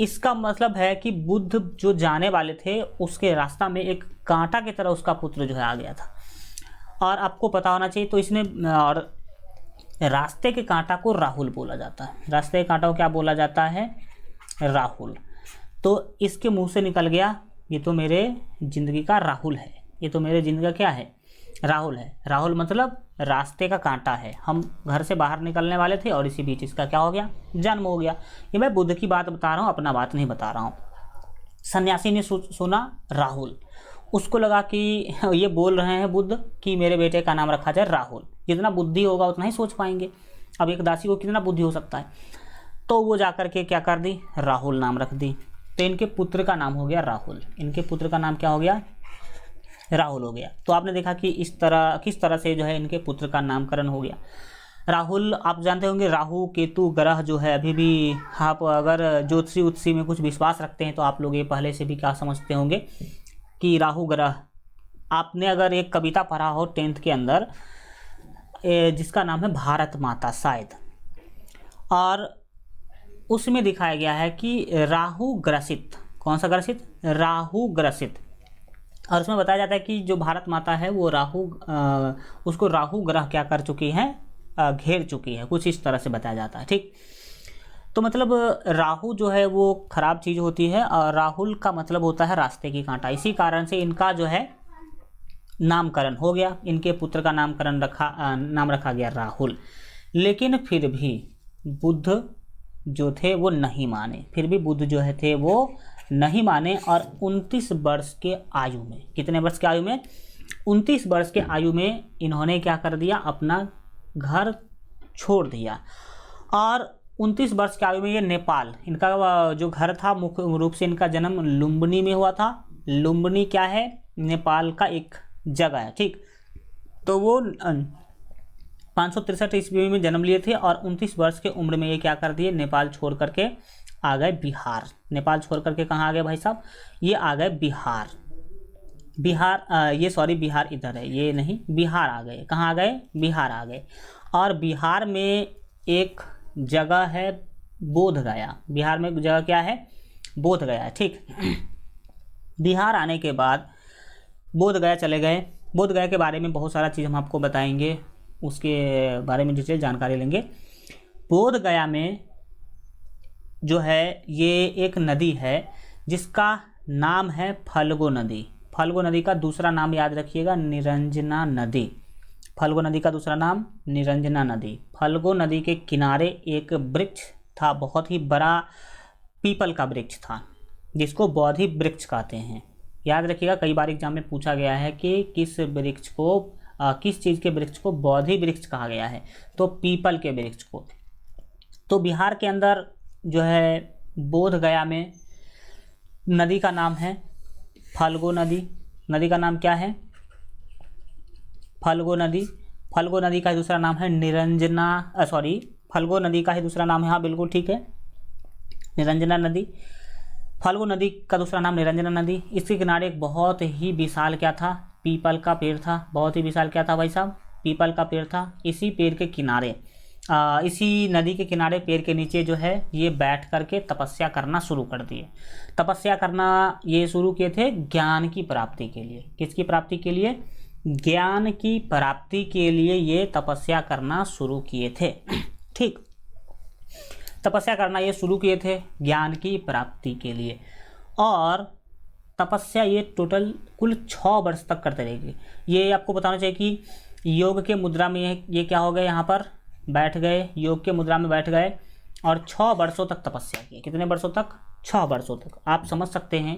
इसका मतलब है कि बुद्ध जो जाने वाले थे उसके रास्ता में एक कांटा की तरह उसका पुत्र जो है आ गया था। और आपको पता होना चाहिए, तो इसने, और रास्ते के कांटा को राहुल बोला जाता है। रास्ते के कांटा को क्या बोला जाता है, राहुल। तो इसके मुंह से निकल गया, ये तो मेरे ज़िंदगी का राहुल है, ये तो मेरे ज़िंदगी का क्या है, राहुल है। राहुल मतलब रास्ते का कांटा है। हम घर से बाहर निकलने वाले थे और इसी बीच इसका क्या हो गया, जन्म हो गया। ये मैं बुद्ध की बात बता रहा हूँ, अपना बात नहीं बता रहा हूँ। सन्यासी ने सुना राहुल, उसको लगा कि ये बोल रहे हैं बुद्ध कि मेरे बेटे का नाम रखा जाए राहुल। जितना बुद्धि होगा उतना ही सोच पाएंगे। अब एक दासी को कितना बुद्धि हो सकता है, तो वो जाकर के क्या कर दी, राहुल नाम रख दी। तो इनके पुत्र का नाम हो गया राहुल। इनके पुत्र का नाम क्या हो गया, राहुल हो गया। तो आपने देखा कि इस तरह, किस तरह से जो है इनके पुत्र का नामकरण हो गया। राहुल, आप जानते होंगे राहु केतु ग्रह जो है, अभी भी आप अगर ज्योतिषी उत्सी में कुछ विश्वास रखते हैं तो आप लोग ये पहले से भी क्या समझते होंगे कि राहु ग्रह, आपने अगर एक कविता पढ़ा हो 10th के अंदर जिसका नाम है भारत माता शायद, और उसमें दिखाया गया है कि राहु ग्रसित, कौन सा ग्रसित, राहु ग्रसित। और उसमें बताया जाता है कि जो भारत माता है वो राहु, उसको राहु ग्रह क्या कर चुकी है, घेर चुकी है, कुछ इस तरह से बताया जाता है, ठीक। तो मतलब राहु जो है वो खराब चीज़ होती है और राहुल का मतलब होता है रास्ते की कांटा। इसी कारण से इनका जो है नामकरण हो गया, इनके पुत्र का नाम रखा गया राहुल। लेकिन फिर भी बुद्ध जो थे वो नहीं माने, फिर भी बुद्ध जो है थे वो नहीं माने। और 29 वर्ष के आयु में, कितने वर्ष के आयु में, 29 वर्ष के आयु में इन्होंने क्या कर दिया, अपना घर छोड़ दिया। और 29 वर्ष की आयु में ये नेपाल, इनका जो घर था मुख्य रूप से इनका जन्म लुम्बिनी में हुआ था। लुम्बिनी क्या है? नेपाल का एक जगह है, ठीक। तो वो 563 ईस्वी में जन्म लिए थे और 29 वर्ष के उम्र में ये क्या कर दिए? नेपाल छोड़ करके आ गए बिहार। नेपाल छोड़ करके कहाँ आ गए भाई साहब? ये आ गए बिहार। बिहार इधर है, ये नहीं, बिहार आ गए। कहाँ आ गए? बिहार आ गए। और बिहार में एक जगह है बोधगया। बिहार में जगह क्या है? बोधगया, ठीक। बिहार आने के बाद बोधगया चले गए। बोधगया के बारे में बहुत सारा चीज़ हम आपको बताएंगे, उसके बारे में डिटेल जानकारी लेंगे। बोधगया में जो है ये एक नदी है जिसका नाम है फल्गु नदी। फल्गु नदी का दूसरा नाम याद रखिएगा, निरंजना नदी। फल्गु नदी का दूसरा नाम निरंजना नदी। फल्गु नदी के किनारे एक वृक्ष था, बहुत ही बड़ा पीपल का वृक्ष था, जिसको बोधि वृक्ष कहते हैं। याद रखिएगा, कई बार एग्जाम में पूछा गया है कि किस वृक्ष को किस चीज़ के वृक्ष को बोधि वृक्ष कहा गया है, तो पीपल के वृक्ष को। तो बिहार के अंदर जो है बोधगया में नदी का नाम है फल्गु नदी। नदी का नाम क्या है? फल्गु नदी। फल्गु नदी का दूसरा नाम है फल्गु नदी का ही दूसरा नाम है, हाँ बिल्कुल ठीक है, निरंजना नदी। फल्गु नदी का दूसरा नाम निरंजना नदी। इसके किनारे एक बहुत ही विशाल क्या था? पीपल का पेड़ था। बहुत ही विशाल क्या था भाई साहब? पीपल का पेड़ था। इसी पेड़ के किनारे इसी नदी के किनारे पेड़ के नीचे जो है ये बैठ करके तपस्या करना शुरू कर दिए। तपस्या करना ये शुरू किए थे ज्ञान की प्राप्ति के लिए। किसकी प्राप्ति के लिए? ज्ञान की प्राप्ति के लिए ये तपस्या करना शुरू किए थे, ठीक। तपस्या करना ये शुरू किए थे ज्ञान की प्राप्ति के लिए। और तपस्या ये टोटल कुल 6 वर्ष तक करते रहेगी। ये आपको बताना चाहिए कि योग के मुद्रा में ये क्या हो गए? यहाँ पर बैठ गए, योग के मुद्रा में बैठ गए और 6 वर्षों तक तपस्या की। कितने वर्षों तक? 6 वर्षों तक। आप समझ सकते हैं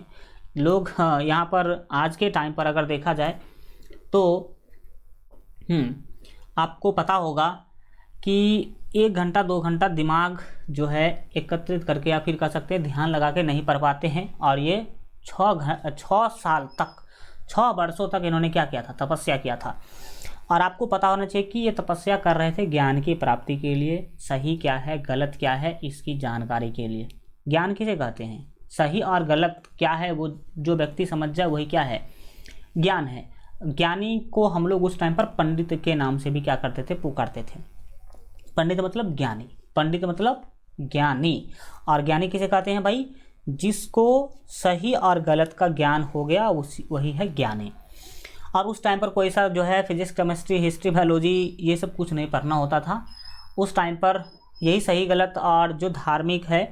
लोग यहाँ पर आज के टाइम पर अगर देखा जाए तो आपको पता होगा कि 1 घंटा 2 घंटा दिमाग जो है एकत्रित करके या फिर कह सकते हैं ध्यान लगा के नहीं पढ़ पाते हैं। और ये 6 साल तक, 6 वर्षों तक इन्होंने क्या किया था? तपस्या किया था। और आपको पता होना चाहिए कि ये तपस्या कर रहे थे ज्ञान की प्राप्ति के लिए। सही क्या है, गलत क्या है, इसकी जानकारी के लिए। ज्ञान किसे कहते हैं? सही और गलत क्या है वो जो व्यक्ति समझ जाए वही क्या है? ज्ञान है। ज्ञानी को हम लोग उस टाइम पर पंडित के नाम से भी क्या करते थे? पुकारते थे। पंडित मतलब ज्ञानी, पंडित मतलब ज्ञानी। और ज्ञानी किसे कहते हैं भाई? जिसको सही और गलत का ज्ञान हो गया वही है ज्ञानी। और उस टाइम पर कोई सा जो है फिजिक्स, केमिस्ट्री, हिस्ट्री, बायोलॉजी ये सब कुछ नहीं पढ़ना होता था। उस टाइम पर यही सही गलत और जो धार्मिक है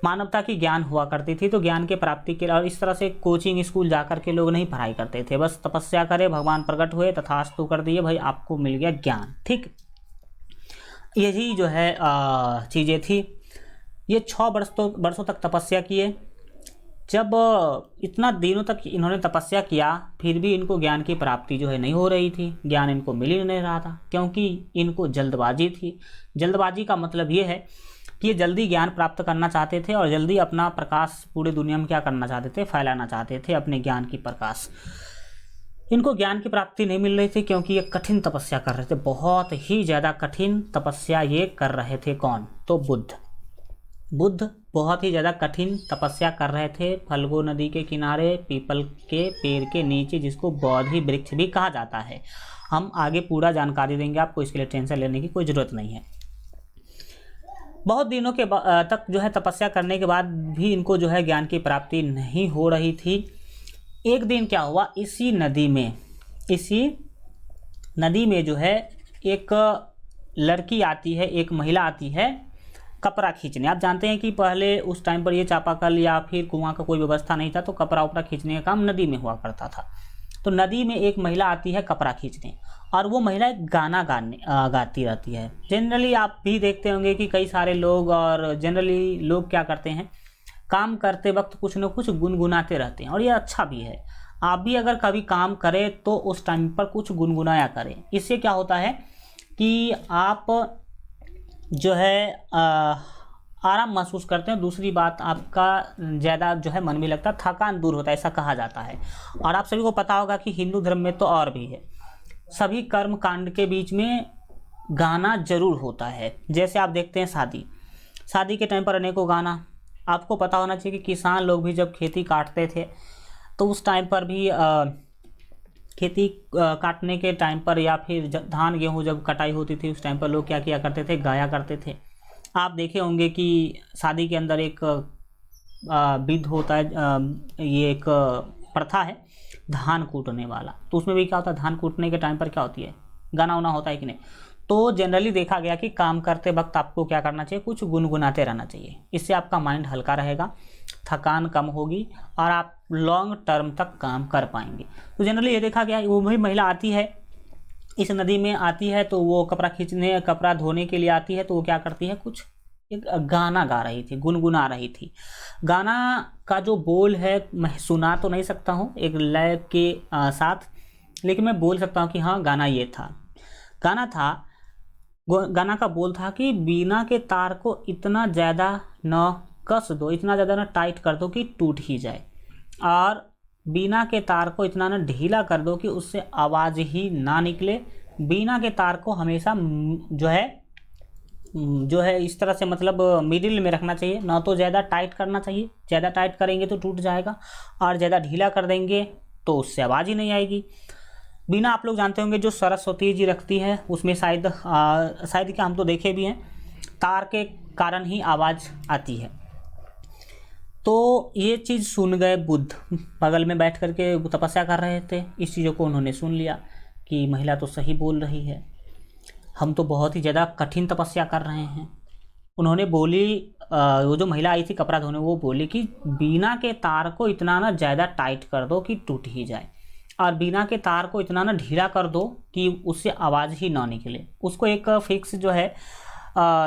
मानवता की ज्ञान हुआ करती थी। तो ज्ञान के प्राप्ति के लिए और इस तरह से कोचिंग स्कूल जाकर के लोग नहीं पढ़ाई करते थे, बस तपस्या करे, भगवान प्रकट हुए, तथास्तु कर दिए, भाई आपको मिल गया ज्ञान, ठीक। यही जो है चीज़ें थी। ये 6 वर्षों तक तपस्या किए। जब इतना दिनों तक इन्होंने तपस्या किया फिर भी इनको ज्ञान की प्राप्ति जो है नहीं हो रही थी, ज्ञान इनको मिल ही नहीं रहा था, क्योंकि इनको जल्दबाजी थी। जल्दबाजी का मतलब ये है कि ये जल्दी ज्ञान प्राप्त करना चाहते थे और जल्दी अपना प्रकाश पूरे दुनिया में क्या करना चाहते थे? फैलाना चाहते थे अपने ज्ञान की प्रकाश। इनको ज्ञान की प्राप्ति नहीं मिल रही थी क्योंकि ये कठिन तपस्या कर रहे थे, बहुत ही ज़्यादा कठिन तपस्या ये कर रहे थे। कौन? तो बुद्ध बहुत ही ज़्यादा कठिन तपस्या कर रहे थे फल्गु नदी के किनारे पीपल के पेड़ के नीचे, जिसको बोधि वृक्ष भी कहा जाता है। हम आगे पूरा जानकारी देंगे आपको, इसके लिए टेंशन लेने की कोई ज़रूरत नहीं है। बहुत दिनों के तक जो है तपस्या करने के बाद भी इनको जो है ज्ञान की प्राप्ति नहीं हो रही थी। एक दिन क्या हुआ, इसी नदी में जो है एक लड़की आती है, एक महिला आती है कपड़ा खींचने। आप जानते हैं कि पहले उस टाइम पर ये चापाकल या फिर कुआं का कोई व्यवस्था नहीं था, तो कपड़ा उपड़ा खींचने का काम नदी में हुआ करता था। तो नदी में एक महिला आती है कपड़ा खींचने, और वो महिला एक गाना गाती रहती है। जनरली आप भी देखते होंगे कि कई सारे लोग और जनरली लोग क्या करते हैं, काम करते वक्त कुछ न कुछ गुनगुनाते रहते हैं, और ये अच्छा भी है। आप भी अगर कभी काम करें तो उस टाइम पर कुछ गुनगुनाया करें। इससे क्या होता है कि आप जो है आराम महसूस करते हैं। दूसरी बात, आपका ज़्यादा जो है मन भी लगता है, थकान दूर होता है, ऐसा कहा जाता है। और आप सभी को पता होगा कि हिंदू धर्म में तो और भी है, सभी कर्म कांड के बीच में गाना जरूर होता है। जैसे आप देखते हैं शादी के टाइम पर अनेकों गाना, आपको पता होना चाहिए कि किसान लोग भी जब खेती काटते थे तो उस टाइम पर भी खेती काटने के टाइम पर या फिर धान गेहूँ जब कटाई होती थी उस टाइम पर लोग क्या किया करते थे, गाया करते थे। आप देखे होंगे कि शादी के अंदर एक विध होता है, ये एक प्रथा है धान कूटने वाला। तो उसमें भी क्या होता है, धान कूटने के टाइम पर क्या होती है, गाना वाना होता है कि नहीं। तो जनरली देखा गया कि काम करते वक्त आपको क्या करना चाहिए, कुछ गुनगुनाते रहना चाहिए। इससे आपका माइंड हल्का रहेगा, थकान कम होगी और आप लॉन्ग टर्म तक काम कर पाएंगे। तो जनरली ये देखा गया, वो भी महिला आती है इस नदी में आती है तो वो कपड़ा धोने के लिए आती है, तो वो क्या करती है, कुछ एक गाना गा रही थी, गुनगुना रही थी। गाना का जो बोल है मैं सुना तो नहीं सकता हूँ एक लय के साथ, लेकिन मैं बोल सकता हूँ कि हाँ गाना ये था। गाना का बोल था कि बीना के तार को इतना ज़्यादा न कस दो, इतना ज़्यादा न टाइट कर दो कि टूट ही जाए, और बीना के तार को इतना न ढीला कर दो कि उससे आवाज़ ही ना निकले। बीना के तार को हमेशा जो है इस तरह से मतलब मिडिल में रखना चाहिए, ना तो ज़्यादा टाइट करना चाहिए, ज़्यादा टाइट करेंगे तो टूट जाएगा, और ज़्यादा ढीला कर देंगे तो उससे आवाज़ ही नहीं आएगी। बीना आप लोग जानते होंगे जो सरस्वती जी रखती है उसमें शायद क्या, हम तो देखे भी हैं, तार के कारण ही आवाज़ आती है। तो ये चीज़ सुन गए बुद्ध, बगल में बैठ करके तपस्या कर रहे थे, इस चीज़ों को उन्होंने सुन लिया कि महिला तो सही बोल रही है, हम तो बहुत ही ज़्यादा कठिन तपस्या कर रहे हैं। उन्होंने बोली, वो जो महिला आई थी कपड़ा धोने, वो बोली कि बीना के तार को इतना ना ज़्यादा टाइट कर दो कि टूट ही जाए, और बीना के तार को इतना ना ढीला कर दो कि उससे आवाज़ ही ना निकले। उसको एक फिक्स जो है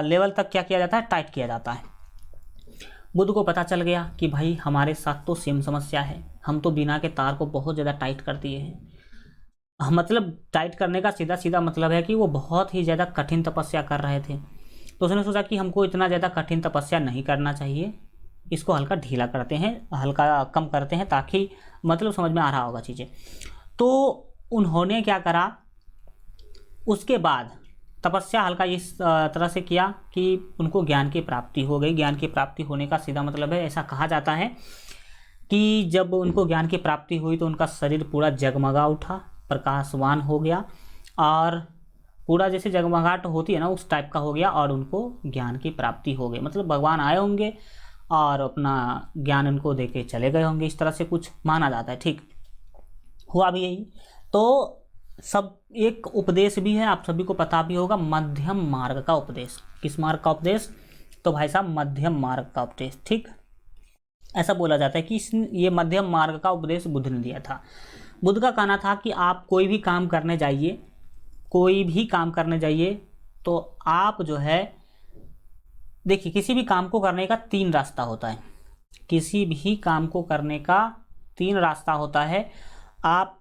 लेवल तक क्या किया जाता है, टाइट किया जाता है। बुद्ध को पता चल गया कि भाई हमारे साथ तो सेम समस्या है, हम तो बीना के तार को बहुत ज़्यादा टाइट कर दिए हैं। मतलब टाइट करने का सीधा सीधा मतलब है कि वो बहुत ही ज़्यादा कठिन तपस्या कर रहे थे। तो उसने सोचा कि हमको इतना ज़्यादा कठिन तपस्या नहीं करना चाहिए, इसको हल्का ढीला करते हैं, हल्का कम करते हैं, ताकि मतलब समझ में आ रहा होगा चीज़ें। तो उन्होंने क्या करा, उसके बाद तपस्या हल्का इस तरह से किया कि उनको ज्ञान की प्राप्ति हो गई। ज्ञान की प्राप्ति होने का सीधा मतलब है, ऐसा कहा जाता है कि जब उनको ज्ञान की प्राप्ति हुई तो उनका शरीर पूरा जगमगा उठा, प्रकाशवान हो गया, और पूरा जैसे जगमगाहट होती है ना उस टाइप का हो गया, और उनको ज्ञान की प्राप्ति हो गई। मतलब भगवान आए होंगे और अपना ज्ञान उनको दे के चले गए होंगे, इस तरह से कुछ माना जाता है। ठीक हुआ भी यही। तो सब एक उपदेश भी है, आप सभी को पता भी होगा, मध्यम मार्ग का उपदेश। किस मार्ग का उपदेश, तो भाई साहब मध्यम मार्ग का उपदेश। ठीक, ऐसा बोला जाता है कि ये मध्यम मार्ग का उपदेश बुद्ध ने दिया था। बुद्ध का कहना था कि आप कोई भी काम करने जाइए, तो आप जो है देखिए, किसी भी काम को करने का 3 रास्ता होता है। किसी भी काम को करने का 3 रास्ता होता है। आप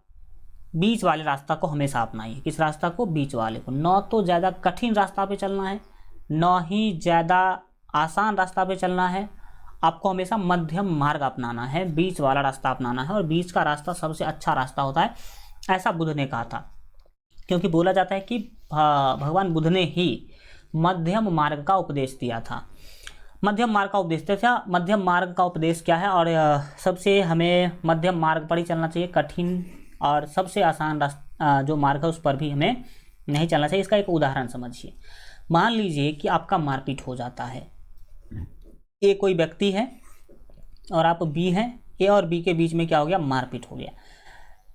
बीच वाले रास्ता को हमेशा अपनाइए। किस रास्ता को, बीच वाले को। न तो ज़्यादा कठिन रास्ता पे चलना है, न ही ज़्यादा आसान रास्ता पे चलना है, आपको हमेशा मध्यम मार्ग अपनाना है, बीच वाला रास्ता अपनाना है, और बीच का रास्ता सबसे अच्छा रास्ता होता है, ऐसा बुद्ध ने कहा था। क्योंकि बोला जाता है कि भगवान बुद्ध ने ही मध्यम मार्ग का उपदेश दिया था। मध्यम मार्ग का उपदेश था। मध्यम मार्ग का उपदेश क्या है, और सबसे हमें मध्यम मार्ग पर ही चलना चाहिए, कठिन और सबसे आसान रास्ता जो मार्ग है उस पर भी हमें नहीं चलना चाहिए। इसका एक उदाहरण समझिए। मान लीजिए कि आपका मारपीट हो जाता है, ए कोई व्यक्ति है और आप बी हैं, ए और बी के बीच में क्या हो गया, मारपीट हो गया।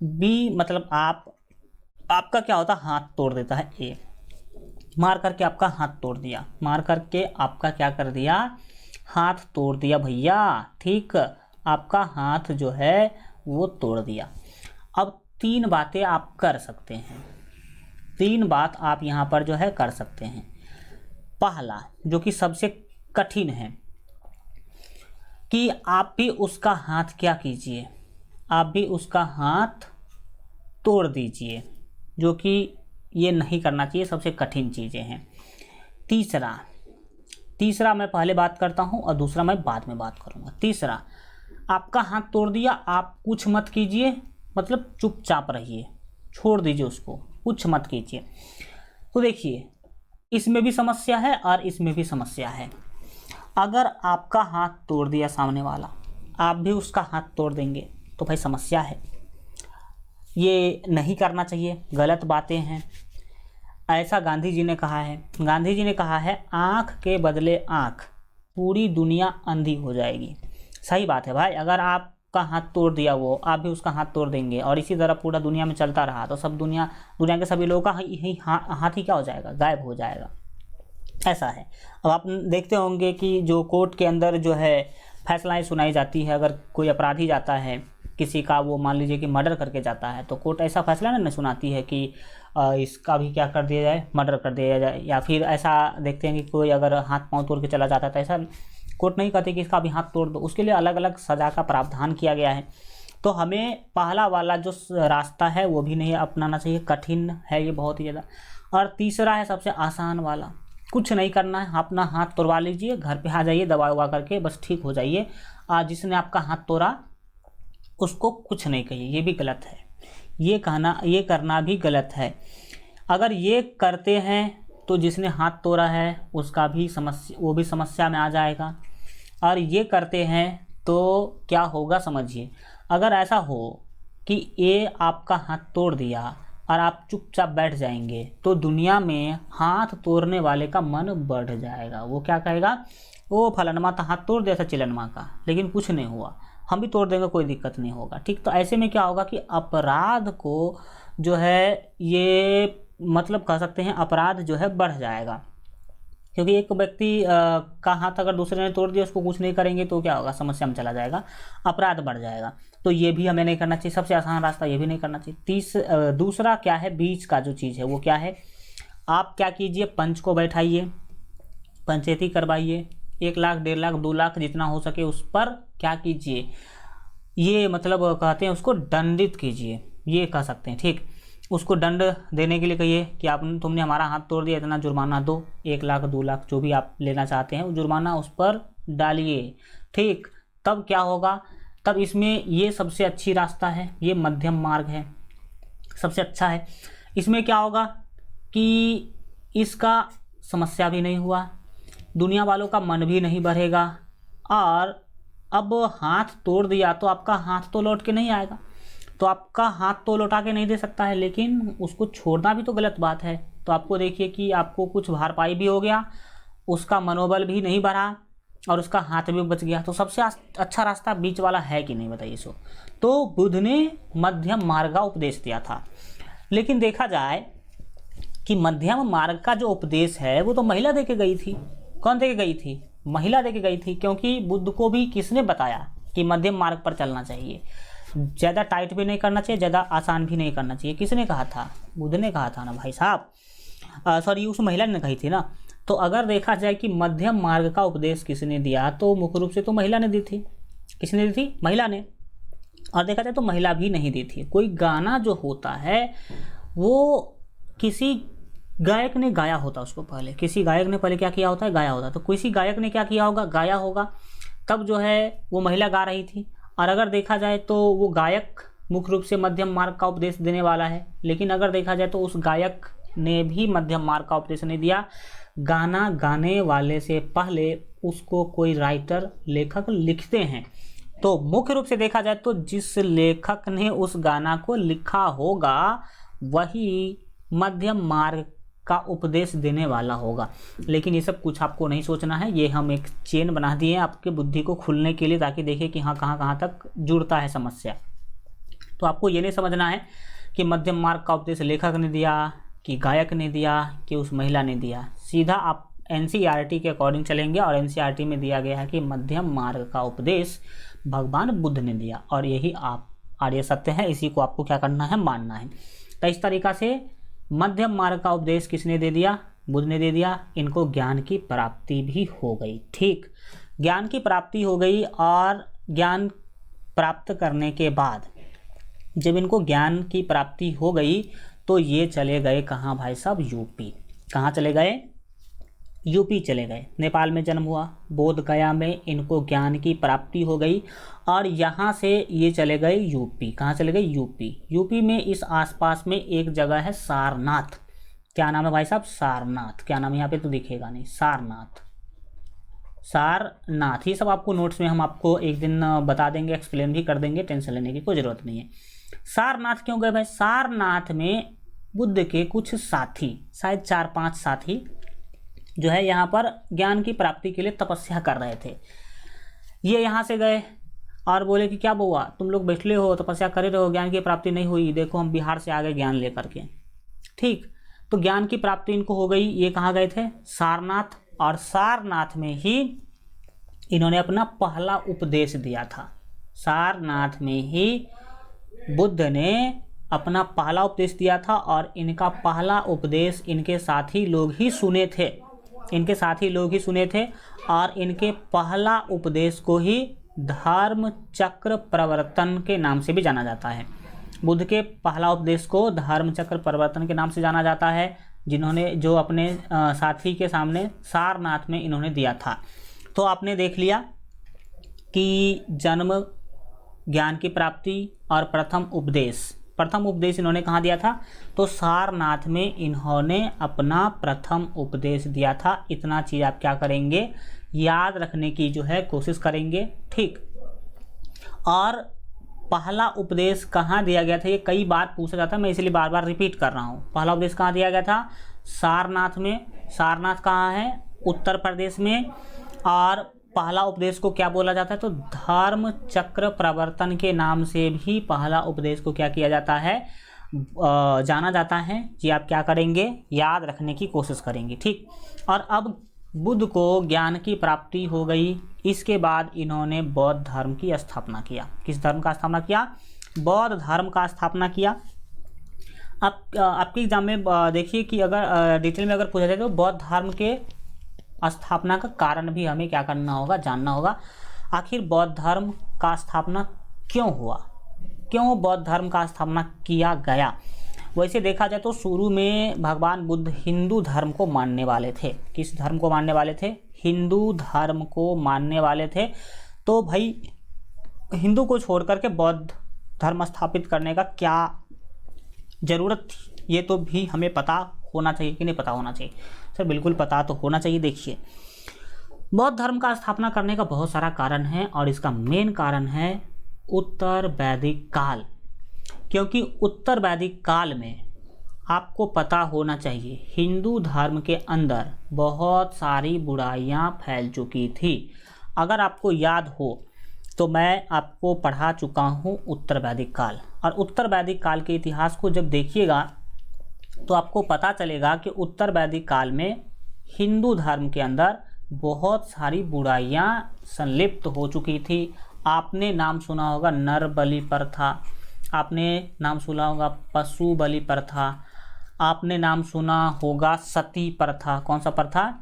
बी मतलब आपका क्या होता है, हाथ तोड़ देता है ए, मार करके आपका हाथ तोड़ दिया, मार करके आपका क्या कर दिया, हाथ तोड़ दिया भैया। ठीक, आपका हाथ जो है वो तोड़ दिया। अब 3 बातें आप कर सकते हैं, 3 बात आप यहाँ पर जो है कर सकते हैं। पहला जो कि सबसे कठिन है, कि आप भी उसका हाथ क्या कीजिए, आप भी उसका हाथ तोड़ दीजिए, जो कि ये नहीं करना चाहिए, सबसे कठिन चीज़ें हैं। तीसरा, तीसरा मैं पहले बात करता हूँ और दूसरा मैं बाद में बात करूँगा। तीसरा, आपका हाथ तोड़ दिया, आप कुछ मत कीजिए, मतलब चुपचाप रहिए, छोड़ दीजिए उसको, कुछ मत कीजिए। तो देखिए, इसमें भी समस्या है और इसमें भी समस्या है। अगर आपका हाथ तोड़ दिया सामने वाला, आप भी उसका हाथ तोड़ देंगे तो भाई समस्या है। ये नहीं करना चाहिए, गलत बातें हैं। ऐसा गांधी जी ने कहा है। गांधी जी ने कहा है, आँख के बदले आँख, पूरी दुनिया अंधी हो जाएगी। सही बात है भाई। अगर आपका हाथ तोड़ दिया वो, आप भी उसका हाथ तोड़ देंगे और इसी तरह पूरा दुनिया में चलता रहा तो सब दुनिया के सभी लोगों का हाथ ही क्या हो जाएगा, गायब हो जाएगा। ऐसा है। अब आप देखते होंगे कि जो कोर्ट के अंदर जो है फैसलाएं सुनाई जाती है, अगर कोई अपराधी जाता है किसी का, वो मान लीजिए कि मर्डर करके जाता है, तो कोर्ट ऐसा फैसला ना सुनाती है कि इसका भी क्या कर दिया जाए, मर्डर कर दिया जाए। या फिर ऐसा देखते हैं कि कोई अगर हाथ पांव तोड़ के चला जाता है तो ऐसा कोर्ट नहीं कहती कि इसका भी हाथ तोड़ दो। उसके लिए अलग अलग सज़ा का प्रावधान किया गया है। तो हमें पहला वाला जो रास्ता है वो भी नहीं अपनाना चाहिए, कठिन है ये बहुत ही ज़्यादा। और तीसरा है सबसे आसान वाला, कुछ नहीं करना है, अपना हाथ तोड़वा लीजिए, घर पे आ जाइए, दवा उवा करके बस ठीक हो जाइए। जिसने आपका हाथ तोड़ा उसको कुछ नहीं कहिए, ये भी गलत है। ये करना भी गलत है। अगर ये करते हैं तो जिसने हाथ तोड़ा है उसका भी वो भी समस्या में आ जाएगा। और ये करते हैं तो क्या होगा समझिए, अगर ऐसा हो कि ये आपका हाथ तोड़ दिया और आप चुपचाप बैठ जाएंगे तो दुनिया में हाथ तोड़ने वाले का मन बढ़ जाएगा। वो क्या कहेगा, वो फलानमा तो हाथ तोड़ दिया था चिलनमा का, लेकिन कुछ नहीं हुआ, हम भी तोड़ देंगे, कोई दिक्कत नहीं होगा। ठीक, तो ऐसे में क्या होगा कि अपराध को जो है ये मतलब कह सकते हैं अपराध जो है बढ़ जाएगा। क्योंकि एक व्यक्ति का हाथ अगर दूसरे ने तोड़ दिया, उसको कुछ नहीं करेंगे तो क्या होगा, समस्या में चला जाएगा, अपराध बढ़ जाएगा। तो ये भी हमें नहीं करना चाहिए, सबसे आसान रास्ता ये भी नहीं करना चाहिए। दूसरा क्या है, बीच का जो चीज़ है वो क्या है, आप क्या कीजिए, पंच को बैठाइए, पंचायती करवाइए, 1 लाख 1.5 लाख 2 लाख जितना हो सके उस पर क्या कीजिए, ये मतलब कहते हैं उसको दंडित कीजिए, ये कह सकते हैं। ठीक, उसको दंड देने के लिए कहिए कि तुमने हमारा हाथ तोड़ दिया, इतना जुर्माना दो, 1 लाख 2 लाख जो भी आप लेना चाहते हैं वो जुर्माना उस पर डालिए। ठीक, तब क्या होगा, तब इसमें ये सबसे अच्छी रास्ता है, ये मध्यम मार्ग है, सबसे अच्छा है। इसमें क्या होगा कि इसका समस्या भी नहीं हुआ, दुनिया वालों का मन भी नहीं बढ़ेगा। और अब हाथ तोड़ दिया तो आपका हाथ तो लौट के नहीं आएगा, तो आपका हाथ तो लौटा के नहीं दे सकता है, लेकिन उसको छोड़ना भी तो गलत बात है। तो आपको देखिए कि आपको कुछ भारपाई भी हो गया, उसका मनोबल भी नहीं बढ़ा और उसका हाथ भी बच गया। तो सबसे अच्छा रास्ता बीच वाला है कि नहीं, बताइए। सो तो बुद्ध ने मध्यम मार्ग का उपदेश दिया था। लेकिन देखा जाए कि मध्यम मार्ग का जो उपदेश है वो तो महिला दे के गई थी। कौन दे के गई थी, महिला दे के गई थी। क्योंकि बुद्ध को भी किसने बताया कि मध्यम मार्ग पर चलना चाहिए, ज़्यादा टाइट भी नहीं करना चाहिए, ज़्यादा आसान भी नहीं करना चाहिए। किसने कहा था, बुद्ध ने कहा था ना भाई साहब, सॉरी उस महिला ने कही थी ना। तो अगर देखा जाए कि मध्यम मार्ग का उपदेश किसने दिया तो मुख्य रूप से तो महिला ने दी थी। किसने दी थी, महिला ने। और देखा जाए तो महिला भी नहीं दी थी। कोई गाना जो होता है वो किसी गायक ने गाया होता, उसको पहले किसी गायक ने पहले क्या किया होता है, गाया होता। तो किसी गायक ने क्या किया होगा, गाया होगा, तब जो है वो महिला गा रही थी। और अगर देखा जाए तो वो गायक मुख्य रूप से मध्यम मार्ग का उपदेश देने वाला है, लेकिन अगर देखा जाए तो उस गायक ने भी मध्यम मार्ग का उपदेश नहीं दिया। गाना गाने वाले से पहले उसको कोई राइटर, लेखक लिखते हैं। तो मुख्य रूप से देखा जाए तो जिस लेखक ने उस गाना को लिखा होगा वही मध्यम मार्ग का उपदेश देने वाला होगा। लेकिन ये सब कुछ आपको नहीं सोचना है, ये हम एक चेन बना दिए हैं आपके बुद्धि को खुलने के लिए, ताकि देखिए कि हाँ कहाँ तक जुड़ता है समस्या। तो आपको ये नहीं समझना है कि मध्यम मार्ग का उपदेश लेखक ने दिया, कि गायक ने दिया, कि उस महिला ने दिया। सीधा आप NCERT के अकॉर्डिंग चलेंगे और NCERT में दिया गया है कि मध्यम मार्ग का उपदेश भगवान बुद्ध ने दिया और यही आप आर्य सत्य है, इसी को आपको क्या करना है, मानना है। तो इस तरीक़ा से मध्यम मार्ग का उपदेश किसने दे दिया, बुद्ध ने दे दिया। इनको ज्ञान की प्राप्ति भी हो गई। ठीक, ज्ञान की प्राप्ति हो गई और ज्ञान प्राप्त करने के बाद जब इनको ज्ञान की प्राप्ति हो गई तो ये चले गए कहाँ भाई साहब, यूपी। कहाँ चले गए, यूपी चले गए, नेपाल में जन्म हुआ, बोध गया में इनको ज्ञान की प्राप्ति हो गई और यहाँ से ये चले गए यूपी। कहाँ चले गए? यूपी। यूपी में इस आसपास में एक जगह है सारनाथ। क्या नाम है भाई साहब? सारनाथ। क्या नाम है? यहाँ पे तो दिखेगा नहीं, सारनाथ। सारनाथ, ये सब आपको नोट्स में हम आपको एक दिन बता देंगे, एक्सप्लेन भी कर देंगे, टेंशन लेने की कोई ज़रूरत नहीं है। सारनाथ क्यों गए भाई? सारनाथ में बुद्ध के कुछ साथी, शायद 4-5 साथी जो है यहाँ पर ज्ञान की प्राप्ति के लिए तपस्या कर रहे थे। ये यहाँ से गए और बोले कि क्या बुआ, तुम लोग बैठले हो, तपस्या कर रहे हो, ज्ञान की प्राप्ति नहीं हुई, देखो हम बिहार से आ गए ज्ञान लेकर के। ठीक, तो ज्ञान की प्राप्ति इनको हो गई। ये कहाँ गए थे? सारनाथ। और सारनाथ में ही इन्होंने अपना पहला उपदेश दिया था। सारनाथ में ही बुद्ध ने अपना पहला उपदेश दिया था और इनका पहला उपदेश इनके साथी लोग ही सुने थे। इनके साथी लोग ही सुने थे और इनके पहला उपदेश को ही धर्म चक्र प्रवर्तन के नाम से भी जाना जाता है। बुद्ध के पहला उपदेश को धर्म चक्र प्रवर्तन के नाम से जाना जाता है, जिन्होंने जो अपने साथी के सामने सारनाथ में इन्होंने दिया था। तो आपने देख लिया कि जन्म, ज्ञान की प्राप्ति और प्रथम उपदेश। प्रथम उपदेश इन्होंने कहाँ दिया था? तो सारनाथ में इन्होंने अपना प्रथम उपदेश दिया था। इतना चीज़ आप क्या करेंगे? याद रखने की जो है कोशिश करेंगे। ठीक, और पहला उपदेश कहाँ दिया गया था? ये कई बार पूछा जाता है, मैं इसलिए बार बार रिपीट कर रहा हूँ। पहला उपदेश कहाँ दिया गया था? सारनाथ में। सारनाथ कहाँ है? उत्तर प्रदेश में। और पहला उपदेश को क्या बोला जाता है? तो धर्म चक्र प्रवर्तन के नाम से भी पहला उपदेश को क्या किया जाता है? जाना जाता है। जी आप क्या करेंगे? याद रखने की कोशिश करेंगे। ठीक, और अब बुद्ध को ज्ञान की प्राप्ति हो गई। इसके बाद इन्होंने बौद्ध धर्म की स्थापना किया। किस धर्म का स्थापना किया? बौद्ध धर्म का स्थापना किया। अब आपके एग्जाम में देखिए कि अगर डिटेल में अगर पूछा जाए तो बौद्ध धर्म के स्थापना का कारण भी हमें क्या करना होगा? जानना होगा। आखिर बौद्ध धर्म का स्थापना क्यों हुआ? क्यों बौद्ध धर्म का स्थापना किया गया? वैसे देखा जाए तो शुरू में भगवान बुद्ध हिंदू धर्म को मानने वाले थे। किस धर्म को मानने वाले थे? हिंदू धर्म को मानने वाले थे। तो भाई हिंदू को छोड़ करके बौद्ध धर्म स्थापित करने का क्या ज़रूरत थी? ये तो भी हमें पता होना चाहिए कि नहीं पता होना चाहिए? सर बिल्कुल पता तो होना चाहिए। देखिए, बौद्ध धर्म का स्थापना करने का बहुत सारा कारण है और इसका मेन कारण है उत्तर वैदिक काल। क्योंकि उत्तर वैदिक काल में आपको पता होना चाहिए हिंदू धर्म के अंदर बहुत सारी बुराइयां फैल चुकी थी। अगर आपको याद हो तो मैं आपको पढ़ा चुका हूं उत्तर वैदिक काल, और उत्तर वैदिक काल के इतिहास को जब देखिएगा तो आपको पता चलेगा कि उत्तर वैदिक काल में हिंदू धर्म के अंदर बहुत सारी बुराइयां संलिप्त हो चुकी थी। आपने नाम सुना होगा नर बलि प्रथा, आपने नाम सुना होगा पशु बलि प्रथा, आपने नाम सुना होगा सती प्रथा। कौन सा प्रथा?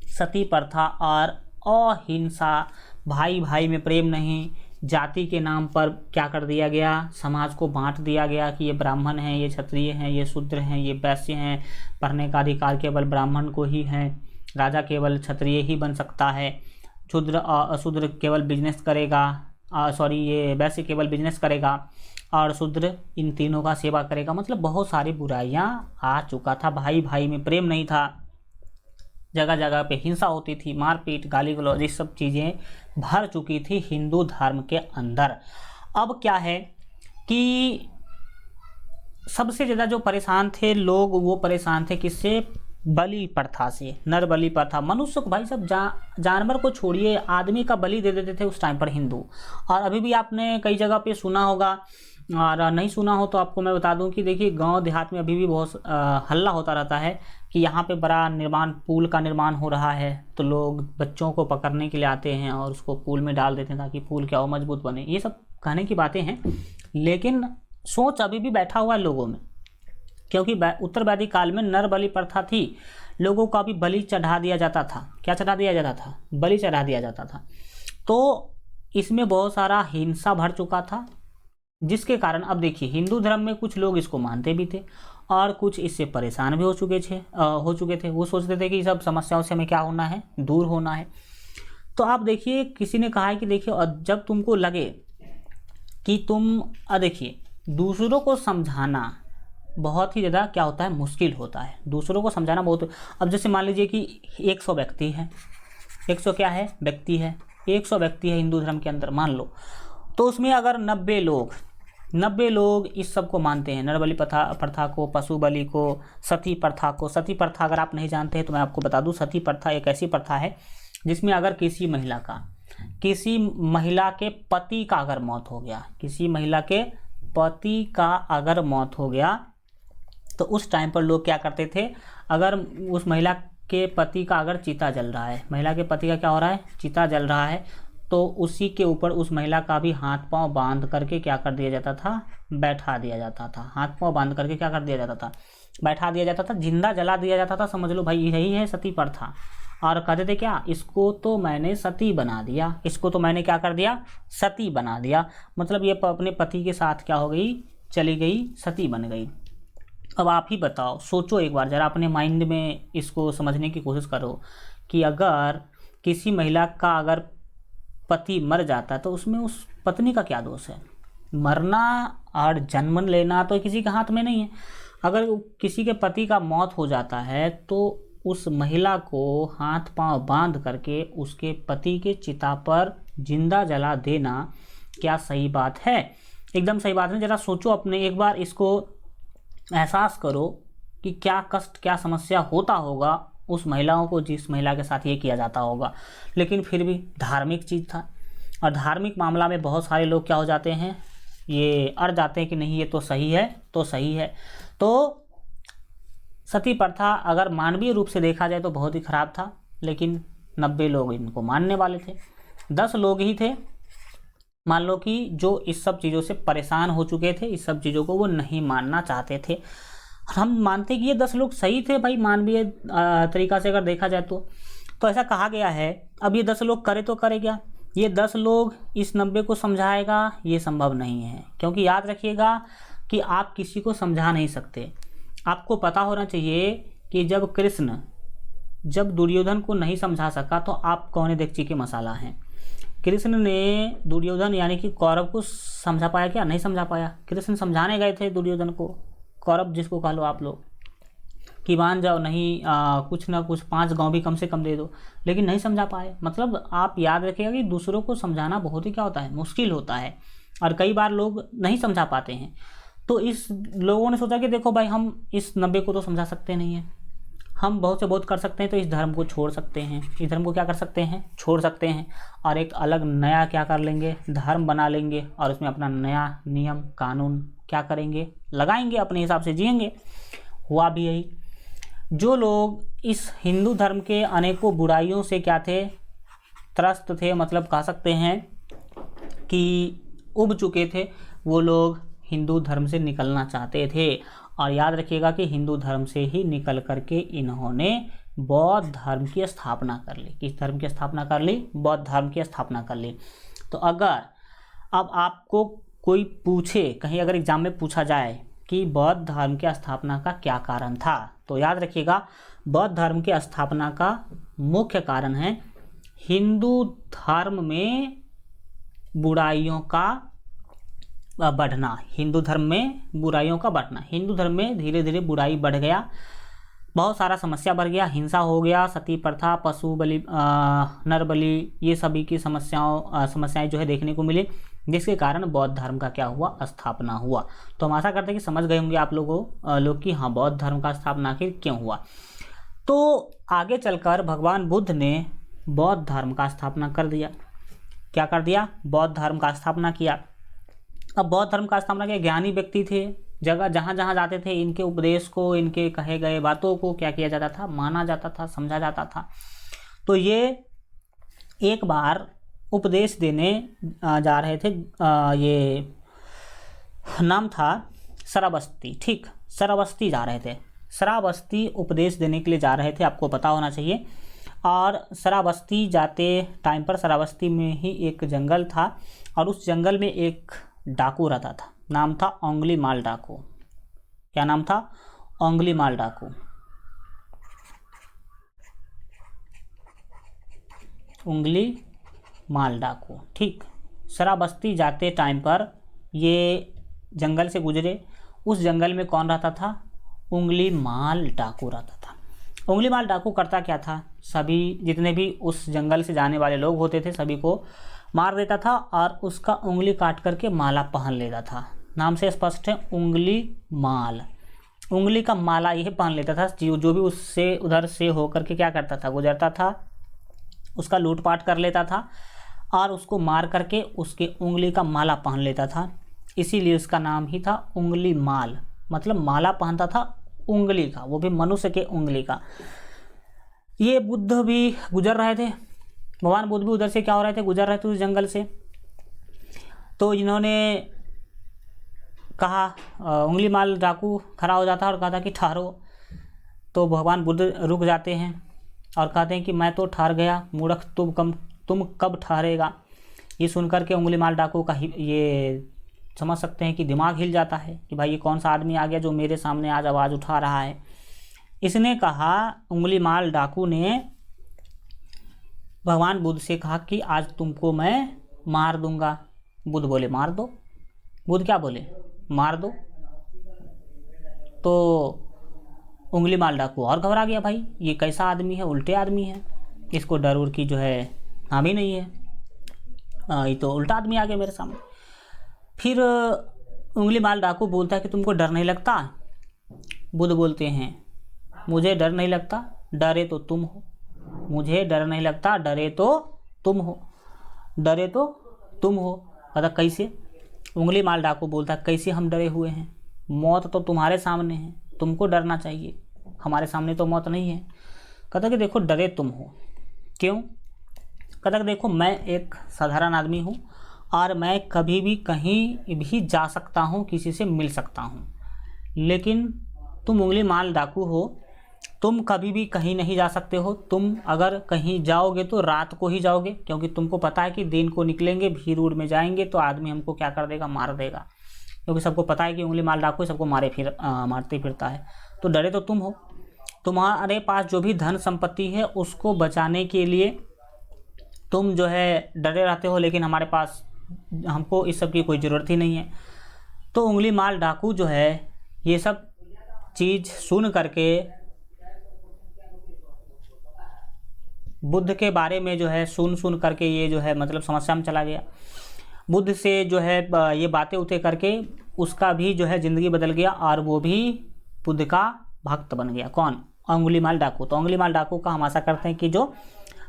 सती प्रथा। और अहिंसा, भाई भाई में प्रेम नहीं, जाति के नाम पर क्या कर दिया गया? समाज को बांट दिया गया कि ये ब्राह्मण हैं, ये क्षत्रिय हैं, ये शूद्र हैं, ये वैश्य हैं, पढ़ने का अधिकार केवल ब्राह्मण को ही है, राजा केवल क्षत्रिय ही बन सकता है, शूद्र केवल बिजनेस करेगा, ये वैश्य केवल बिजनेस करेगा और शूद्र इन तीनों का सेवा करेगा। मतलब बहुत सारी बुराइयां आ चुका था। भाई भाई में प्रेम नहीं था, जगह जगह पे हिंसा होती थी, मारपीट, गाली गलौज, ये सब चीज़ें भर चुकी थी हिंदू धर्म के अंदर। अब क्या है कि सबसे ज़्यादा जो परेशान थे लोग, वो परेशान थे किससे? बलि प्रथा से, नर बलि प्रथा। मनुष्य को भाई सब जानवर को छोड़िए, आदमी का बलि दे देते थे उस टाइम पर हिंदू। और अभी भी आपने कई जगह पे सुना होगा, और नहीं सुना हो तो आपको मैं बता दूं कि देखिए गांव देहात में अभी भी बहुत हल्ला होता रहता है कि यहाँ पे बड़ा निर्माण, पुल का निर्माण हो रहा है, तो लोग बच्चों को पकड़ने के लिए आते हैं और उसको पुल में डाल देते हैं ताकि पुल क्या हो, मजबूत बने। ये सब कहने की बातें हैं, लेकिन सोच अभी भी बैठा हुआ है लोगों में। क्योंकि उत्तर वैदिक काल में नर बलि प्रथा थी, लोगों का भी बलि चढ़ा दिया जाता था। क्या चढ़ा दिया जाता था? बलि चढ़ा दिया जाता था। तो इसमें बहुत सारा हिंसा भर चुका था, जिसके कारण अब देखिए हिंदू धर्म में कुछ लोग इसको मानते भी थे और कुछ इससे परेशान भी हो चुके थे। वो सोचते थे कि सब समस्याओं से हमें क्या होना है, दूर होना है। तो आप देखिए किसी ने कहा है कि देखिए और जब तुमको लगे कि तुम देखिए दूसरों को समझाना बहुत ही ज़्यादा क्या होता है, मुश्किल होता है। दूसरों को समझाना बहुत, अब जैसे मान लीजिए कि 100 व्यक्ति है, 100 क्या है, व्यक्ति है, 100 व्यक्ति है हिंदू धर्म के अंदर मान लो, तो उसमें अगर 90 लोग इस सब को मानते हैं, नरबलि प्रथा को, पशु बलि को, सती प्रथा को। सती प्रथा अगर आप नहीं जानते हैं तो मैं आपको बता दूं, सती प्रथा एक ऐसी प्रथा है जिसमें अगर किसी महिला के पति का अगर मौत हो गया, किसी महिला के पति का अगर मौत हो गया, तो उस टाइम पर लोग क्या करते थे, अगर उस महिला के पति का अगर चिता जल रहा है, महिला के पति का क्या हो रहा है, चिता जल रहा है, तो उसी के ऊपर उस महिला का भी हाथ पांव बांध करके क्या कर दिया जाता था, बैठा दिया जाता था। हाथ पांव बांध करके क्या कर दिया जाता था, बैठा दिया जाता था, जिंदा जला दिया जाता था। समझ लो भाई यही है सती प्रथा। और कहते थे क्या, इसको तो मैंने सती बना दिया, इसको तो मैंने क्या कर दिया, सती बना दिया। मतलब ये अपने पति के साथ क्या हो गई, चली गई, सती बन गई। अब आप ही बताओ, सोचो एक बार जरा, अपने माइंड में इसको समझने की कोशिश करो कि अगर किसी महिला का अगर पति मर जाता तो उसमें उस पत्नी का क्या दोष है। मरना और जन्म लेना तो किसी के हाथ में नहीं है। अगर किसी के पति का मौत हो जाता है तो उस महिला को हाथ पांव बांध करके उसके पति के चिता पर जिंदा जला देना क्या सही बात है? एकदम सही बात है। जरा सोचो अपने एक बार, इसको एहसास करो कि क्या कष्ट, क्या समस्या होता होगा उस महिलाओं को जिस महिला के साथ ये किया जाता होगा। लेकिन फिर भी धार्मिक चीज़ था, और धार्मिक मामला में बहुत सारे लोग क्या हो जाते हैं, ये अड़ जाते हैं कि नहीं ये तो सही है, तो सही है। तो सती प्रथा अगर मानवीय रूप से देखा जाए तो बहुत ही खराब था, लेकिन 90 लोग इनको मानने वाले थे। 10 लोग ही थे मान लो कि जो इस सब चीज़ों से परेशान हो चुके थे, इस सब चीज़ों को वो नहीं मानना चाहते थे। हम मानते कि ये 10 लोग सही थे भाई, मानवीय तरीका से अगर देखा जाए तो ऐसा कहा गया है। अब ये 10 लोग करे तो करे क्या, ये 10 लोग इस 90 को समझाएगा, ये संभव नहीं है। क्योंकि याद रखिएगा कि आप किसी को समझा नहीं सकते। आपको पता होना चाहिए कि जब दुर्योधन को नहीं समझा सका तो आप कौन देगची के मसाला हैं। कृष्ण ने दुर्योधन यानी कि कौरव को समझा पाया क्या? नहीं समझा पाया। कृष्ण समझाने गए थे दुर्योधन को, कौरव जिसको कह लो आप लोग, कि मान जाओ, नहीं कुछ ना कुछ 5 गांव भी कम से कम दे दो, लेकिन नहीं समझा पाए। मतलब आप याद रखिएगा कि दूसरों को समझाना बहुत ही क्या होता है, मुश्किल होता है, और कई बार लोग नहीं समझा पाते हैं। तो इस लोगों ने सोचा कि देखो भाई, हम इस 90 को तो समझा सकते नहीं हैं, हम बहुत से बहुत कर सकते हैं, तो इस धर्म को छोड़ सकते हैं, इस धर्म को क्या कर सकते हैं, छोड़ सकते हैं, और एक अलग नया क्या कर लेंगे, धर्म बना लेंगे, और उसमें अपना नया नियम कानून क्या करेंगे, लगाएंगे, अपने हिसाब से जिएंगे। हुआ भी यही। जो लोग इस हिंदू धर्म के अनेकों बुराइयों से क्या थे, त्रस्त थे, मतलब कह सकते हैं कि उब चुके थे, वो लोग हिंदू धर्म से निकलना चाहते थे। और याद रखिएगा कि हिंदू धर्म से ही निकल करके इन्होंने बौद्ध धर्म की स्थापना कर ली। किस धर्म की स्थापना कर ली? बौद्ध धर्म की स्थापना कर ली। तो अगर अब आपको कोई पूछे, कहीं अगर एग्जाम में पूछा जाए कि बौद्ध धर्म की स्थापना का क्या कारण था, तो याद रखिएगा बौद्ध धर्म की स्थापना का मुख्य कारण है हिंदू धर्म में बुराइयों का बढ़ना। हिंदू धर्म में बुराइयों का बढ़ना, हिंदू धर्म में धीरे धीरे बुराई बढ़ गया, बहुत सारा समस्या बढ़ गया, हिंसा हो गया, सती प्रथा, पशु बलि, नर बलि, ये सभी की समस्याएं जो है देखने को मिली, जिसके कारण बौद्ध धर्म का क्या हुआ, स्थापना हुआ। तो हम आशा करते हैं कि समझ गए होंगे आप लोग कि हाँ बौद्ध धर्म का स्थापना आखिर क्यों हुआ। तो आगे चलकर भगवान बुद्ध ने बौद्ध धर्म का स्थापना कर दिया। क्या कर दिया? बौद्ध धर्म का स्थापना किया। अब बौद्ध धर्म का स्थापना किया, ज्ञानी व्यक्ति थे, जगह जहाँ जहाँ जाते थे इनके उपदेश को, इनके कहे गए बातों को क्या किया जाता था, माना जाता था, समझा जाता था। तो ये एक बार उपदेश देने जा रहे थे, ये नाम था श्रावस्ती, ठीक, श्रावस्ती जा रहे थे, श्रावस्ती उपदेश देने के लिए जा रहे थे, आपको पता होना चाहिए। और श्रावस्ती जाते टाइम पर श्रावस्ती में ही एक जंगल था, और उस जंगल में एक डाकू रहता था। नाम था ओंगली माल डाकू। क्या नाम था? ओंगली माल डाकू। उंगली माल डाकू, ठीक। शराबस्ती जाते टाइम पर ये जंगल से गुजरे। उस जंगल में कौन रहता था? उंगली माल डाकू रहता था। उंगली माल डाकू करता क्या था? सभी जितने भी उस जंगल से जाने वाले लोग होते थे सभी को मार देता था और उसका उंगली काट करके माला पहन लेता था। नाम से स्पष्ट है, उंगली माल। उंगली का माला यह पहन लेता था। जो भी उससे उधर से होकर के क्या करता था, गुजरता था, उसका लूटपाट कर लेता था और उसको मार करके उसके उंगली का माला पहन लेता था। इसीलिए उसका नाम ही था उंगली माल, मतलब माला पहनता था उंगली का, वो भी मनुष्य के उंगली का। ये बुद्ध भी गुजर रहे थे, भगवान बुद्ध भी उधर से क्या हो रहे थे, गुजर रहे थे उस जंगल से। तो इन्होंने कहा, उंगली माल डाकू खड़ा हो जाता और कहता कि ठहरो। तो भगवान बुद्ध रुक जाते हैं और कहते हैं कि मैं तो ठहर गया, मूर्ख तुम कब ठहरेगा। ये सुनकर के उंगली माल डाकू का ये समझ सकते हैं कि दिमाग हिल जाता है कि भाई ये कौन सा आदमी आ गया जो मेरे सामने आज आवाज़ उठा रहा है। इसने कहा, उंगली माल डाकू ने भगवान बुद्ध से कहा कि आज तुमको मैं मार दूंगा। बुद्ध बोले मार दो। बुद्ध क्या बोले? मार दो। तो उंगली माल डाकू और घबरा गया, भाई ये कैसा आदमी है, उल्टे आदमी है, इसको डर उर की जो है नाम ही नहीं है, ये तो उल्टा आदमी आ गया मेरे सामने। फिर उंगली माल डाकू बोलता है कि तुमको डर नहीं लगता? बुद्ध बोलते हैं, मुझे डर नहीं लगता, डरे तो तुम हो। मुझे डर नहीं लगता, डरे तो तुम हो। डरे तो तुम हो। पता कैसे? उंगली माल डाकू बोलता है, कैसे हम डरे हुए हैं? मौत तो तुम्हारे सामने है, तुमको डरना चाहिए, हमारे सामने तो मौत नहीं है। कहता कि देखो डरे तुम हो। क्यों? कहता कि देखो मैं एक साधारण आदमी हूँ और मैं कभी भी कहीं भी जा सकता हूँ, किसी से मिल सकता हूँ, लेकिन तुम उंगली माल डाकू हो, तुम कभी भी कहीं नहीं जा सकते हो। तुम अगर कहीं जाओगे तो रात को ही जाओगे, क्योंकि तुमको पता है कि दिन को निकलेंगे, भीड़ उड़ में जाएंगे तो आदमी हमको क्या कर देगा, मार देगा, क्योंकि सबको पता है कि उंगली माल डाकू सबको मारते फिरता है। तो डरे तो तुम हो। तुम्हारे पास जो भी धन संपत्ति है उसको बचाने के लिए तुम जो है डरे रहते हो, लेकिन हमारे पास, हमको इस सब की कोई ज़रूरत ही नहीं है। तो उंगली माल डाकू जो है ये सब चीज़ सुन करके बुद्ध के बारे में जो है सुन करके ये जो है मतलब समस्या में चला गया। बुद्ध से जो है ये बातें उठे करके उसका भी जो है ज़िंदगी बदल गया और वो भी बुद्ध का भक्त बन गया। कौन? उंगली माल डाकू। तो उंगली माल डाकू का हम आशा करते हैं कि जो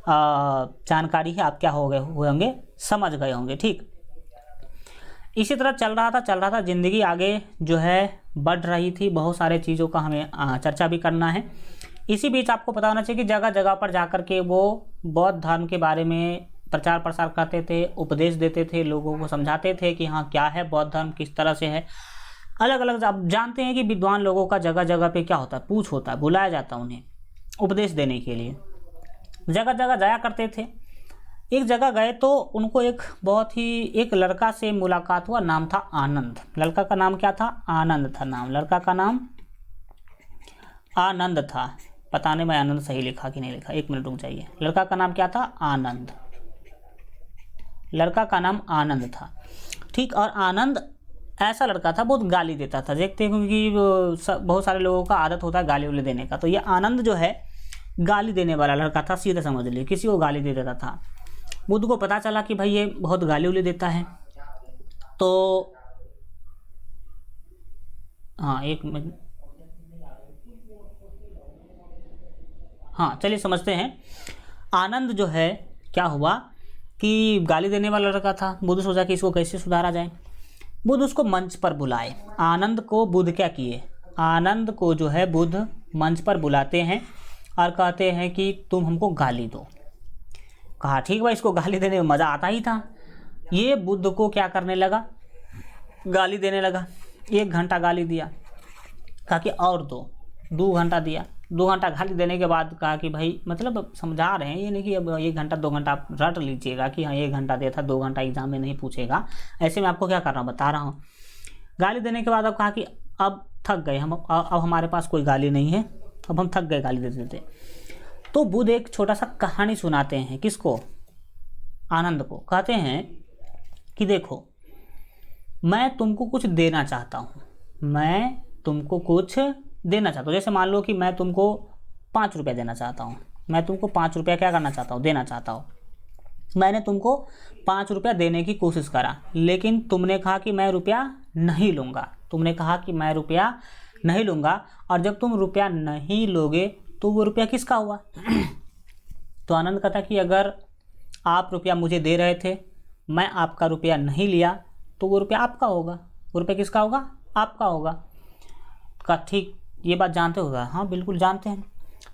जानकारी है आप क्या हो गए हुए होंगे, समझ गए होंगे। ठीक, इसी तरह चल रहा था ज़िंदगी आगे जो है बढ़ रही थी। बहुत सारे चीज़ों का हमें चर्चा भी करना है। इसी बीच आपको पता होना चाहिए कि जगह जगह पर जाकर के वो बौद्ध धर्म के बारे में प्रचार प्रसार करते थे, उपदेश देते थे, लोगों को समझाते थे कि हाँ क्या है बौद्ध धर्म, किस तरह से है। अलग अलग, आप जानते हैं कि विद्वान लोगों का जगह जगह पे क्या होता है, पूछ होता है, बुलाया जाता है उन्हें उपदेश देने के लिए। जगह जगह जाया करते थे। एक जगह गए तो उनको एक लड़का से मुलाकात हुआ, नाम था आनंद। लड़का का नाम क्या था? आनंद था नाम। लड़का का नाम आनंद था। पता नहीं मैं आनंद सही लिखा कि नहीं लिखा, एक मिनट रुक जाइए। लड़का का नाम क्या था? आनंद। लड़का का नाम आनंद था। ठीक, और आनंद ऐसा लड़का था, बहुत गाली देता था। देखते हैं क्योंकि बहुत सारे लोगों का आदत होता है गाली उली देने का। तो ये आनंद जो है गाली देने वाला लड़का था, सीधा समझ लिए, किसी को गाली दे देता था। बुद्ध को पता चला कि भाई ये बहुत गाली उली देता है। तो हाँ, एक मिनट, हाँ चलिए समझते हैं। आनंद जो है क्या हुआ कि गाली देने वाला लड़का था। बुद्ध सोचा कि इसको कैसे सुधारा जाए। बुद्ध उसको मंच पर बुलाए। आनंद को बुद्ध क्या किए? आनंद को जो है बुद्ध मंच पर बुलाते हैं और कहते हैं कि तुम हमको गाली दो। कहा ठीक भाई, इसको गाली देने में मज़ा आता ही था। ये बुद्ध को क्या करने लगा? गाली देने लगा। 1 घंटा गाली दिया। कहा कि और दो। 2 घंटा दिया। 2 घंटा गाली देने के बाद कहा कि भाई मतलब समझा रहे हैं, ये नहीं कि अब 1 घंटा 2 घंटा आप रट लीजिएगा कि हाँ 1 घंटा दिया था, 2 घंटा एग्जाम में नहीं पूछेगा। ऐसे में आपको क्या कर रहा हूँ, बता रहा हूँ। गाली देने के बाद अब कहा कि अब थक गए हम, अब हमारे पास कोई गाली नहीं है, अब हम थक गए गाली देते देते। तो बुद्ध एक छोटा सा कहानी सुनाते हैं, किसको? आनंद को। कहते हैं कि देखो, मैं तुमको कुछ देना चाहता हूँ, मैं तुमको कुछ देना चाहता हूँ। जैसे मान लो कि मैं तुमको 5 रुपया देना चाहता हूँ, मैं तुमको 5 रुपया क्या करना चाहता हूँ? देना चाहता हूँ। मैंने तुमको 5 रुपया देने की कोशिश करा, लेकिन तुमने कहा कि मैं रुपया नहीं लूँगा, तुमने कहा कि मैं रुपया नहीं लूँगा। और जब तुम रुपया नहीं लोगे तो वो रुपया किसका हुआ? तो आनंद कहता कि अगर आप रुपया मुझे दे रहे थे, मैं आपका रुपया नहीं लिया, तो वो रुपया आपका होगा। वो रुपया किसका होगा? आपका होगा। कहा ठीक, ये बात जानते हो? हाँ बिल्कुल जानते हैं।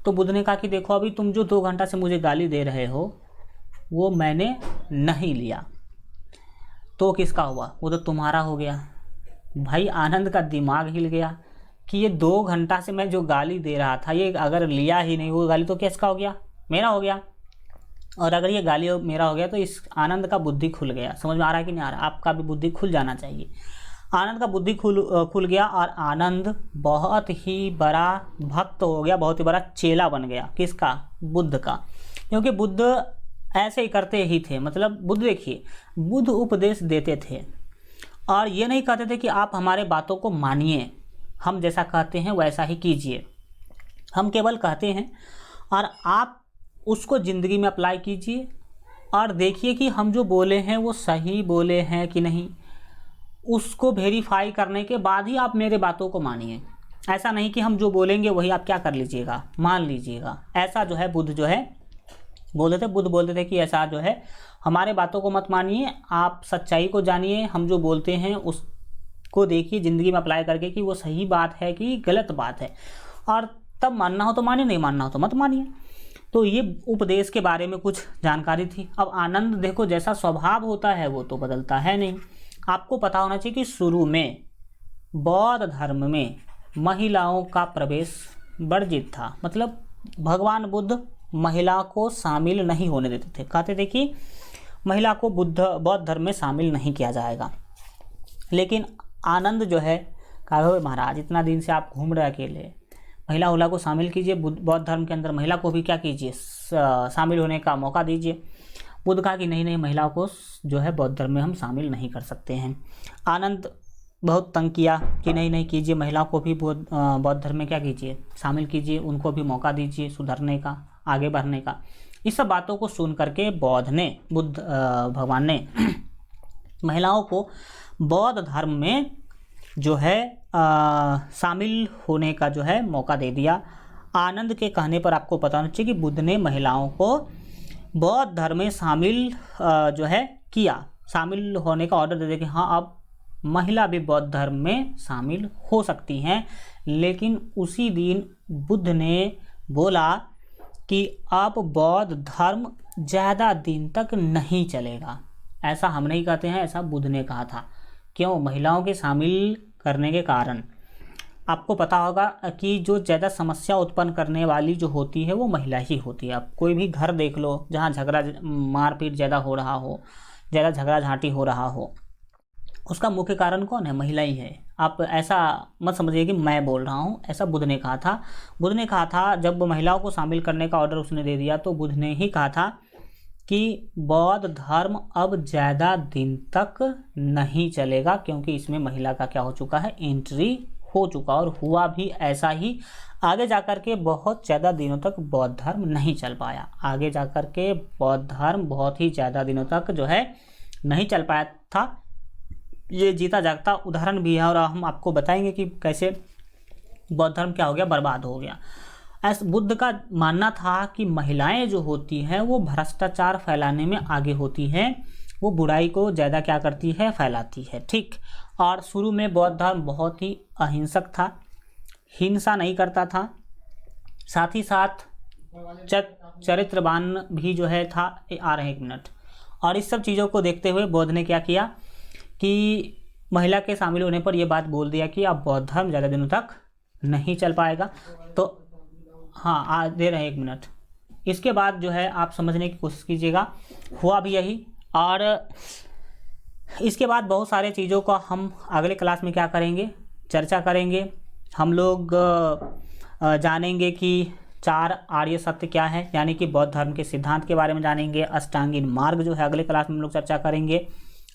तो बुद्ध ने कहा कि देखो, अभी तुम जो 2 घंटा से मुझे गाली दे रहे हो वो मैंने नहीं लिया, तो किसका हुआ? वो तो तुम्हारा हो गया। भाई आनंद का दिमाग हिल गया कि ये 2 घंटा से मैं जो गाली दे रहा था, ये अगर लिया ही नहीं वो गाली, तो किसका हो गया? मेरा हो गया। और अगर ये गाली मेरा हो गया तो इस आनंद का बुद्धि खुल गया। समझ में आ रहा है कि नहीं आ रहा? आपका भी बुद्धि खुल जाना चाहिए। आनंद का बुद्धि खुल गया और आनंद बहुत ही बड़ा भक्त हो गया, बहुत ही बड़ा चेला बन गया। किसका? बुद्ध का। क्योंकि बुद्ध ऐसे ही करते ही थे। मतलब बुद्ध, देखिए, बुद्ध उपदेश देते थे और ये नहीं कहते थे कि आप हमारे बातों को मानिए, हम जैसा कहते हैं वैसा ही कीजिए। हम केवल कहते हैं और आप उसको ज़िंदगी में अप्लाई कीजिए और देखिए कि हम जो बोले हैं वो सही बोले हैं कि नहीं। उसको वेरीफाई करने के बाद ही आप मेरे बातों को मानिए। ऐसा नहीं कि हम जो बोलेंगे वही आप क्या कर लीजिएगा, मान लीजिएगा। ऐसा जो है बुद्ध जो है बोलते थे। बुद्ध बोलते थे कि ऐसा जो है हमारे बातों को मत मानिए, आप सच्चाई को जानिए, हम जो बोलते हैं उसको देखिए ज़िंदगी में अप्लाई करके कि वो सही बात है कि गलत बात है, और तब मानना हो तो मानिए, नहीं मानना हो तो मत मानिए। तो ये उपदेश के बारे में कुछ जानकारी थी। अब आनंद देखो, जैसा स्वभाव होता है वो तो बदलता है नहीं। आपको पता होना चाहिए कि शुरू में बौद्ध धर्म में महिलाओं का प्रवेश वर्जित था। मतलब भगवान बुद्ध महिला को शामिल नहीं होने देते थे। कहते थे कि महिला को बौद्ध धर्म में शामिल नहीं किया जाएगा। लेकिन आनंद जो है, कहा महाराज इतना दिन से आप घूम रहे अकेले, महिला उला को शामिल कीजिए, बौद्ध धर्म के अंदर महिला को भी क्या कीजिए, शामिल होने का मौका दीजिए। बुद्ध कहा कि नहीं नहीं, महिलाओं को जो है बौद्ध धर्म में हम शामिल नहीं कर सकते हैं। आनंद बहुत तंग किया कि नहीं नहीं कीजिए, महिलाओं को भी बौद्ध धर्म में क्या कीजिए, शामिल कीजिए, उनको भी मौका दीजिए सुधरने का, आगे बढ़ने का। इस सब बातों को सुन करके बुद्ध भगवान ने महिलाओं को बौद्ध धर्म में जो है शामिल होने का जो है मौका दे दिया। आनंद के कहने पर आपको पता होना चाहिए कि बुद्ध ने महिलाओं को बौद्ध धर्म में शामिल जो है किया, शामिल होने का ऑर्डर दे दिया कि हाँ अब महिला भी बौद्ध धर्म में शामिल हो सकती हैं। लेकिन उसी दिन बुद्ध ने बोला कि अब बौद्ध धर्म ज़्यादा दिन तक नहीं चलेगा। ऐसा हम नहीं कहते हैं, ऐसा बुद्ध ने कहा था। क्यों? महिलाओं के शामिल करने के कारण। आपको पता होगा कि जो ज़्यादा समस्या उत्पन्न करने वाली जो होती है वो महिला ही होती है। आप कोई भी घर देख लो जहाँ झगड़ा मारपीट ज़्यादा हो रहा हो, ज़्यादा झगड़ा झांटी हो रहा हो, उसका मुख्य कारण कौन है? महिला ही है। आप ऐसा मत समझिए कि मैं बोल रहा हूँ, ऐसा बुद्ध ने कहा था। बुद्ध ने कहा था, जब महिलाओं को शामिल करने का ऑर्डर उसने दे दिया तो बुद्ध ने ही कहा था कि बौद्ध धर्म अब ज़्यादा दिन तक नहीं चलेगा, क्योंकि इसमें महिला का क्या हो चुका है, एंट्री हो चुका। और हुआ भी ऐसा ही। आगे जाकर के बहुत ज़्यादा दिनों तक बौद्ध धर्म नहीं चल पाया। आगे जाकर के बौद्ध धर्म बहुत ही ज़्यादा दिनों तक जो है नहीं चल पाया था। ये जीता जागता उदाहरण भी है और हम आपको बताएंगे कि कैसे बौद्ध धर्म क्या हो गया, बर्बाद हो गया। ऐसा बुद्ध का मानना था कि महिलाएं जो होती हैं वो भ्रष्टाचार फैलाने में आगे होती हैं, वो बुराई को ज़्यादा क्या करती है, फैलाती है। ठीक। और शुरू में बौद्ध धर्म बहुत ही अहिंसक था, हिंसा नहीं करता था, साथ ही साथ चरित्रवान भी जो है था। आ रहे 1 मिनट। और इस सब चीज़ों को देखते हुए बुद्ध ने क्या किया कि महिला के शामिल होने पर यह बात बोल दिया कि अब बौद्ध धर्म ज़्यादा दिनों तक नहीं चल पाएगा। तो हाँ, दे रहे 1 मिनट। इसके बाद जो है आप समझने की कोशिश कीजिएगा, हुआ भी यही। और इसके बाद बहुत सारे चीज़ों का हम अगले क्लास में क्या करेंगे, चर्चा करेंगे। हम लोग जानेंगे कि 4 आर्य सत्य क्या है, यानी कि बौद्ध धर्म के सिद्धांत के बारे में जानेंगे। अष्टांगिक मार्ग जो है अगले क्लास में हम लोग चर्चा करेंगे।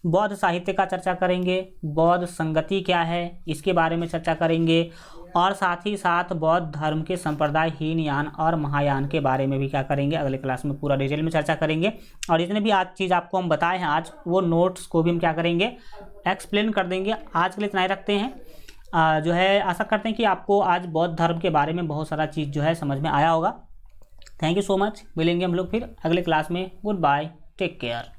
बौद्ध साहित्य का चर्चा करेंगे। बौद्ध संगति क्या है इसके बारे में चर्चा करेंगे। और साथ ही साथ बौद्ध धर्म के संप्रदाय हीनयान और महायान के बारे में भी क्या करेंगे, अगले क्लास में पूरा डिटेल में चर्चा करेंगे। और जितने भी आज चीज़ आपको हम बताए हैं आज, वो नोट्स को भी हम क्या करेंगे, एक्सप्लेन कर देंगे। आज के लिए इतना ही रखते हैं। जो है आशा करते हैं कि आपको आज बौद्ध धर्म के बारे में बहुत सारा चीज़ जो है समझ में आया होगा। Thank you so much. मिलेंगे हम लोग फिर अगले क्लास में। Good bye, take care.